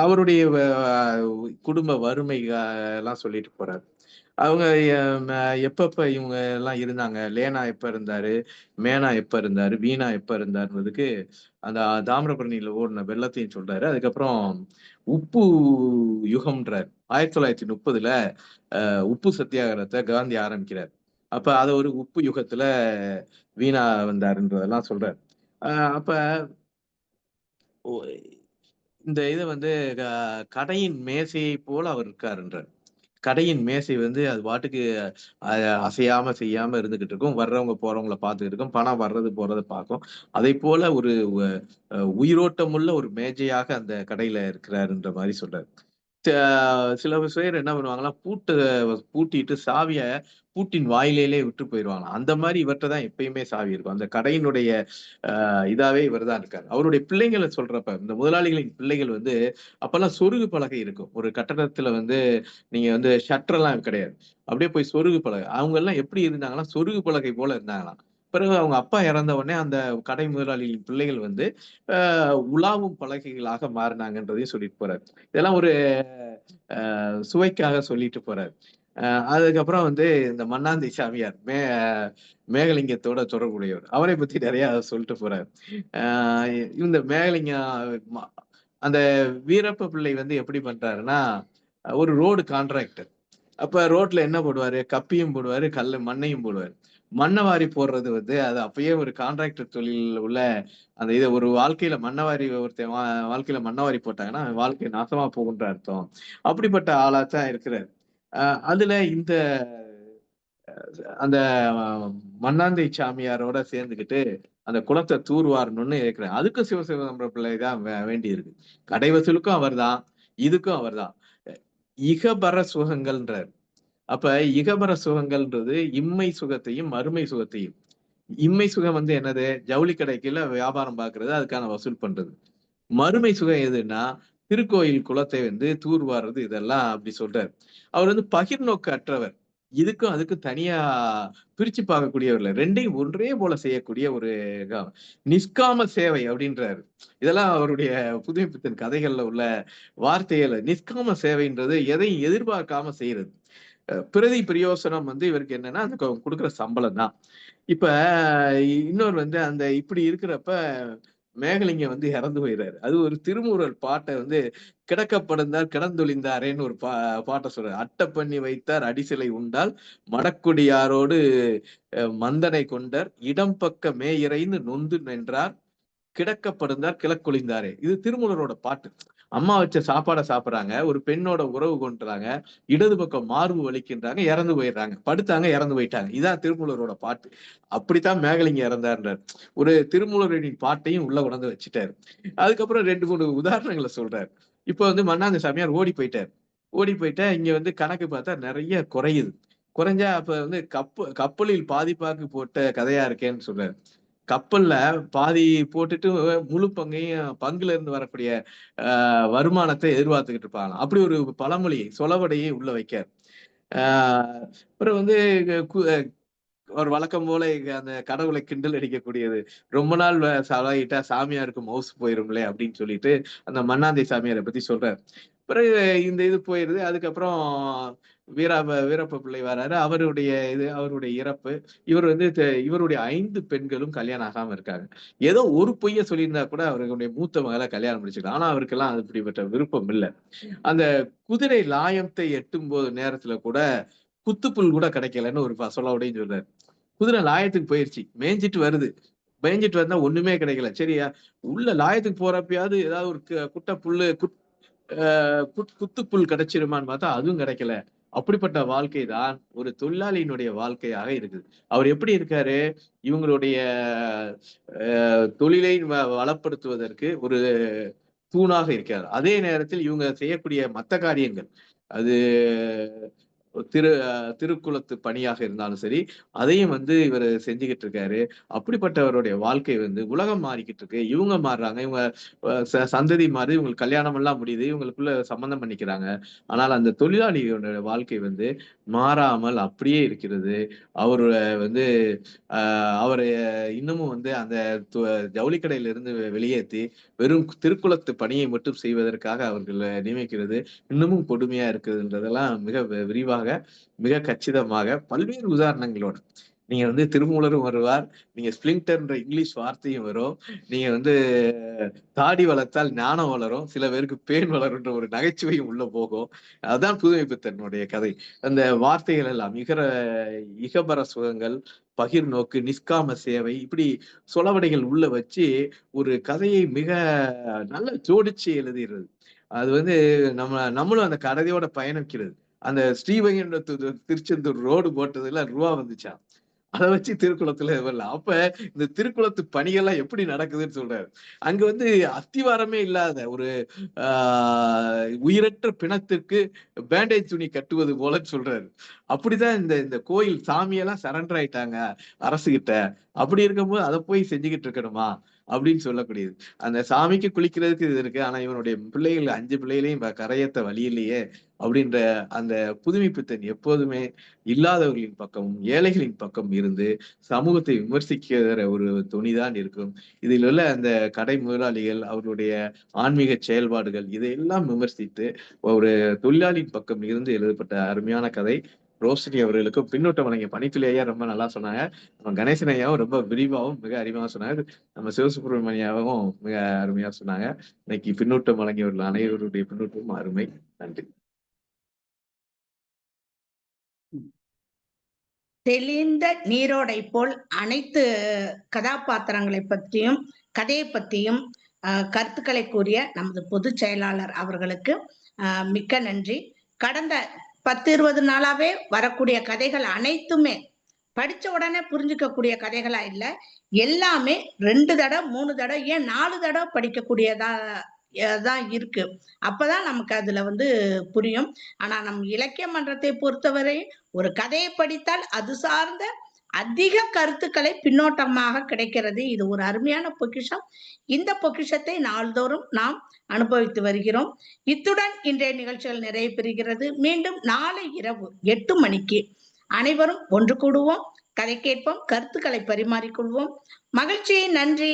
அவருடைய குடும்ப வறுமை எல்லாம் சொல்லிட்டு போறாரு. அவங்க எப்ப இவங்க எல்லாம் இருந்தாங்க, லேனா எப்ப இருந்தாரு, மேனா எப்ப இருந்தாரு, வீணா எப்ப இருந்தாருன்றதுக்கு அந்த தாமிரபரணியில ஓடின வெள்ளத்தையும் சொல்றாரு. அதுக்கப்புறம் உப்பு யுகம்ன்றார். 1930ல உப்பு சத்தியாகிரகத்தை காந்தி ஆரம்பிக்கிறார். அப்ப அத ஒரு உப்பு யுகத்துல வீணா வந்தாருன்றதெல்லாம் சொல்றாரு. அப்ப இந்த இதை கடையின் மேசையை போல அவர் இருக்காருன்றார். கடையின் மேசை அது பாட்டுக்கு அசையாம செய்யாம இருந்துகிட்டு இருக்கும். வர்றவங்க போறவங்களை பார்த்துக்கிட்டு இருக்கும். பணம் வர்றது போறதை பார்க்கும். அதை போல ஒரு உயிரோட்டமுள்ள ஒரு மேஜையாக அந்த கடையில இருக்கிறாருன்ற மாதிரி சொல்றாரு. சில பேர் என்ன பண்ணுவாங்கன்னா, பூட்டிட்டு சாவிய பூட்டின் வாயிலே விட்டு போயிடுவாங்க. அந்த மாதிரி இவர்கிட்ட தான் எப்பயுமே சாவி இருக்கும். அந்த கடையினுடைய இதாவே இவர் தான் இருக்காரு. அவருடைய பிள்ளைங்களை சொல்றப்ப, இந்த முதலாளிகளின் பிள்ளைகள் அப்பெல்லாம் சொருகு பலகை இருக்கும். ஒரு கட்டடத்துல நீங்க ஷட்டர் எல்லாம் கிடையாது. அப்படியே போய் சொருகு பலகை. அவங்க எல்லாம் எப்படி இருந்தாங்கன்னா, சொருகு பலகை போல இருந்தாங்களாம். பிறகு அவங்க அப்பா இறந்த உடனே அந்த கடை முதலாளிகளின் பிள்ளைகள் உலாவும் பலகைகளாக மாறினாங்கன்றதையும் சொல்லிட்டு போறாரு. இதெல்லாம் ஒரு சுவைக்காக சொல்லிட்டு போறாரு. அதுக்கப்புறம் இந்த மண்ணாந்தி சாமியார் மேகலிங்கத்தோட தொடர்புடையவர், அவரை பத்தி நிறைய சொல்லிட்டு போறாரு. இந்த மேகலிங்கம் அந்த வீரப்ப பிள்ளை எப்படி பண்றாருன்னா, ஒரு ரோடு கான்ட்ராக்டர். அப்ப ரோட்ல என்ன போடுவாரு? கப்பியும் போடுவாரு, மண்ணையும் போடுவாரு. மண்ணை வாரி போடுறது வந்து அது அப்பயே ஒரு கான்ட்ராக்டர் தொழில் உள்ள அந்த இதை ஒரு வாழ்க்கையில மண்ணவாரி ஒருத்தன் வாழ்க்கையில மண்ணவாரி போட்டாங்கன்னா வாழ்க்கை நாசமா போகுன்ற அர்த்தம். அப்படிப்பட்ட ஆளாத்தான் இருக்கிறார். அதுல இந்த அந்த மண்ணாந்தை சாமியாரோட சேர்ந்துக்கிட்டு அந்த குளத்தை தூர்வாரணும்னு இருக்கிறேன். அதுக்கும் சிவசிதம்பரம் பிள்ளை தான் வேண்டி இருக்கு. கடை வசூலுக்கும் அவர்தான், இதுக்கும் அவர்தான். இகபர சுகங்கள்ன்றார். அப்ப இகபர சுகங்கள்ன்றது இம்மை சுகத்தையும் மறுமை சுகத்தையும். இம்மை சுகம் வந்து என்னது? ஜவுளி கடைக்குள்ள வியாபாரம் பாக்குறது, அதுக்கான வசூல் பண்றது. மறுமை சுகம் எதுன்னா திருக்கோயில் குளத்தை வந்து தூர்வாடுறது, இதெல்லாம் அப்படி சொல்றாரு. அவர் வந்து பகிர்நோக்கு அற்றவர். இதுக்கும் அதுக்கும் தனியா பிரிச்சு பார்க்கக்கூடியவர் இல்லை. ரெண்டையும் ஒன்றே போல செய்யக்கூடிய ஒரு நிஷ்காம சேவை அப்படின்றாரு. இதெல்லாம் அவருடைய புதுமைப்பித்தன் கதைகள்ல உள்ள வார்த்தைகள். நிஷ்காம சேவைன்றது எதையும் எதிர்பார்க்காம செய்யறது. பிரதி பிரயோசனம் வந்து இவருக்கு என்னன்னா அந்த கொடுக்குற சம்பளம் தான். இப்ப இன்னொரு வந்து அந்த இப்படி இருக்கிறப்ப மேகலிங்கம் வந்து இறந்து போயிடுறாரு. அது ஒரு திருமுறள் பாட்டை வந்து கிடக்கப்படுந்தார் கிடந்தொழிந்தாரேன்னு ஒரு பாட்டை சொல்றாரு. அட்டை பண்ணி வைத்தார் அடிசிலை உண்டால் மடக்குடியாரோடு மந்தனை கொண்டார் இடம் பக்க மேயிறைந்து நொந்து நின்றார் கிடக்கப்படுந்தார் கிழக்கொழிந்தாரே. இது திருமூலரோட பாட்டு. அம்மா வச்ச சாப்பாடை சாப்பிடுறாங்க, ஒரு பெண்ணோட உறவு கொண்டுறாங்க, இடது பக்கம் மார்பு வலிக்கின்றாங்க, இறந்து போயிடுறாங்க, படுத்தாங்க இறந்து போயிட்டாங்க. இதான் திருமூலரோட பாட்டு. அப்படித்தான் மேகலிங்கம் இறந்தார்ன்றார். ஒரு திருமூலரின் பாட்டையும் உள்ள கொண்டு வச்சுட்டாரு. அதுக்கப்புறம் 2-3 உதாரணங்களை சொல்றாரு. இப்ப வந்து மண்ணாந்தை சாமியார் ஓடி போயிட்டா இங்க வந்து கணக்கு பார்த்தா நிறைய குறையுது. குறைஞ்சா அப்ப வந்து கப்பலில் பாதிப்பாக்கு போட்ட கதையா இருக்கேன்னு சொல்றாரு. கப்பல்ல பாதி போட்டுட்டு முழு பங்குல இருந்து வரக்கூடிய வருமானத்தை எதிர்பார்த்துக்கிட்டு இருப்பாங்க. அப்படி ஒரு பழமொழி சொலவடையை உள்ள வைக்கார். அப்புறம் வந்து ஒரு வழக்கம் போல அந்த கடவுளை கிண்டல் அடிக்கக்கூடியது. ரொம்ப நாள் செலவாயிட்டா சாமியாருக்கு மவுசு போயிருங்களே அப்படின்னு சொல்லிட்டு அந்த மண்ணாந்தை சாமியாரை பத்தி சொல்றாரு. பிறகு இந்த இது போயிருது. அதுக்கப்புறம் வீரப்ப பிள்ளை வராரு. அவருடைய இறப்பு. இவர் வந்து இவருடைய 5 பெண்களும் கல்யாணம் ஆகாம இருக்காங்க. ஏதோ ஒரு பொய்ய சொல்லியிருந்தா கூட அவர்களுடைய மூத்த மகளை கல்யாணம் முடிச்சுக்கலாம். ஆனா அவருக்கெல்லாம் அப்படிப்பட்ட விருப்பம் இல்லை. அந்த குதிரை லாயத்தை எட்டும் போது நேரத்துல கூட குத்துப்புல் கூட கிடைக்கலன்னு ஒரு சொலவடையும் சொல்றாரு. குதிரை லாயத்துக்கு போயிருச்சு, மேய்ஞ்சிட்டு வருது. மேய்ஞ்சிட்டு வந்தா ஒண்ணுமே கிடைக்கல. சரியா உள்ள லாயத்துக்கு போறப்பயாவது ஏதாவது ஒரு குட்டை புல்லு குத்துப்புல் கிடைச்சிருமான்னு பார்த்தா அதுவும் கிடைக்கல. அப்படிப்பட்ட வாழ்க்கை தான் ஒரு தொழிலாளியினுடைய வாழ்க்கையாக இருக்குது. அவர் எப்படி இருக்காரு? இவங்களுடைய தொழிலை வளப்படுத்துவதற்கு ஒரு தூணாக இருக்கார். அதே நேரத்தில் இவங்க செய்யக்கூடிய மற்ற காரியங்கள் அது திருக்குளத்து பணியாக இருந்தாலும் சரி, அதையும் வந்து இவர் செஞ்சுக்கிட்டு இருக்காரு. அப்படிப்பட்டவருடைய வாழ்க்கை வந்து உலகம் மாறிக்கிட்டு இருக்கு. இவங்க மாறுறாங்க, இவங்க சந்ததி மாறி, இவங்களுக்கு கல்யாணம் எல்லாம் முடியுது, இவங்களுக்குள்ள சம்பந்தம் பண்ணிக்கிறாங்க. ஆனால் அந்த தொழிலாளியோட வாழ்க்கை வந்து மாறாமல் அப்படியே இருக்கிறது. அவரு வந்து அவரை இன்னமும் வந்து அந்த ஜவுளி கடையில இருந்து வெளியேற்றி வெறும் திருக்குளத்து பணியை மட்டும் செய்வதற்காக அவர்கள் நியமிக்கிறது இன்னமும் கொடுமையா இருக்குதுன்றதெல்லாம் மிக விரிவாக மிக கச்சிதமாக பல்வேறு உதாரணங்களோட நீங்க வந்து திருமூலரும் வருவார், நீங்க ஸ்பிளிண்டர்ன்ற இங்கிலீஷ் வார்த்தையும் வரும், நீங்க வந்து தாடி வளர்த்தால் ஞானம் வளரும், சில பேருக்கு பேன் வளரும்ன்ற ஒரு நகைச்சுவையும் உள்ள போகும். அதுதான் புதுமைப்பித்தனுடைய கதை. அந்த வார்த்தைகள் எல்லாம் இகபர சுகங்கள், பகிர் நோக்கு, நிஷ்காம சேவை, இப்படி சொலவடைகள் உள்ள வச்சு ஒரு கதையை மிக நல்ல ஜோடிச்சு எழுதுகிறது. அது வந்து நம்மளும் அந்த கதையோட பயணிக்கிறது. அந்த ஸ்ரீவைகுண்டம் திருச்செந்தூர் ரோடு போட்டதுல ரூபா வந்துச்சான், அதை வச்சு திருக்குளத்துல வரல. அப்ப இந்த திருக்குளத்து பணிகள்லாம் எப்படி நடக்குதுன்னு சொல்றாரு. அங்க வந்து அத்திவாரமே இல்லாத ஒரு உயிரற்ற பிணத்திற்கு பேண்டேஜ் துணி கட்டுவது போலன்னு சொல்றாரு. அப்படிதான் இந்த கோயில் சாமியெல்லாம் சரண்டர் ஆயிட்டாங்க அரசுகிட்ட. அப்படி இருக்கும்போது அதை போய் செஞ்சுக்கிட்டு இருக்கணுமா அப்படின்னு சொல்லக்கூடியது. அந்த சாமிக்கு குளிக்கிறதுக்கு இது இருக்கு, ஆனா இவனுடைய பிள்ளைகள் 5 பிள்ளைகளையும் கரையேற்ற வழியிலேயே அப்படின்ற அந்த புதுமைப்பித்தன் எப்போதுமே இல்லாதவர்களின் பக்கமும் ஏழைகளின் பக்கம் இருந்து சமூகத்தை விமர்சிக்கிற ஒரு துணிதான் இருக்கும். இதில் உள்ள அந்த கடை முதலாளிகள் அவர்களுடைய ஆன்மீக செயல்பாடுகள் இதையெல்லாம் விமர்சித்து ஒரு தொழிலாளியின் பக்கம் இருந்து எழுதப்பட்ட அருமையான கதை. ரோஷினி அவர்களுக்கும் பின்னூட்டம் வழங்கிய பணித்துளி ஐயா ரொம்ப நல்லா சொன்னாங்க. நம்ம கணேசன் ஐயாவும் ரொம்ப விரிவாகவும் மிக அறிவாக சொன்னாங்க. நம்ம சிவசுப்பிரமணியாவும் மிக அருமையா சொன்னாங்க. இன்னைக்கு பின்னூட்டம் வழங்கியவர்கள் அனைவருடைய பின்னூட்டமும் அருமை. நன்றி. தெளிந்த நீரோடை போல் அனைத்து கதாபாத்திரங்களை பற்றியும் கதையை பற்றியும் கருத்துக்களை கூறிய நமது பொதுச் செயலாளர் அவர்களுக்கு மிக்க நன்றி. கடந்த 10-20 நாளாவே வரக்கூடிய கதைகள் அனைத்துமே படிச்ச உடனே புரிஞ்சுக்கக்கூடிய கதைகளா இல்ல, எல்லாமே 2 தடவை 3 தடவை ஏன் 4 தடவை படிக்கக்கூடியதா தான் இருக்கு. அப்பதான் நமக்கு அதுல புரியும். ஆனா நம் இலக்கிய மன்றத்தை பொறுத்தவரை ஒரு கதையை படித்தால் அது சார்ந்த அதிக கருத்துக்களை பின்னோட்டமாக கிடைக்கிறது. இது ஒரு அருமையான பொக்கிஷம். இந்த பொக்கிஷத்தை நாள்தோறும் நாம் அனுபவித்து வருகிறோம். இத்துடன் இன்றைய நிகழ்ச்சிகள் நிறைவு பெறுகிறது. மீண்டும் நாளை இரவு 8 மணிக்கு அனைவரும் ஒன்று கூடுவோம், கதை கேட்போம், கருத்துக்களை பரிமாறிக்கொள்வோம். மகிழ்ச்சி. நன்றி.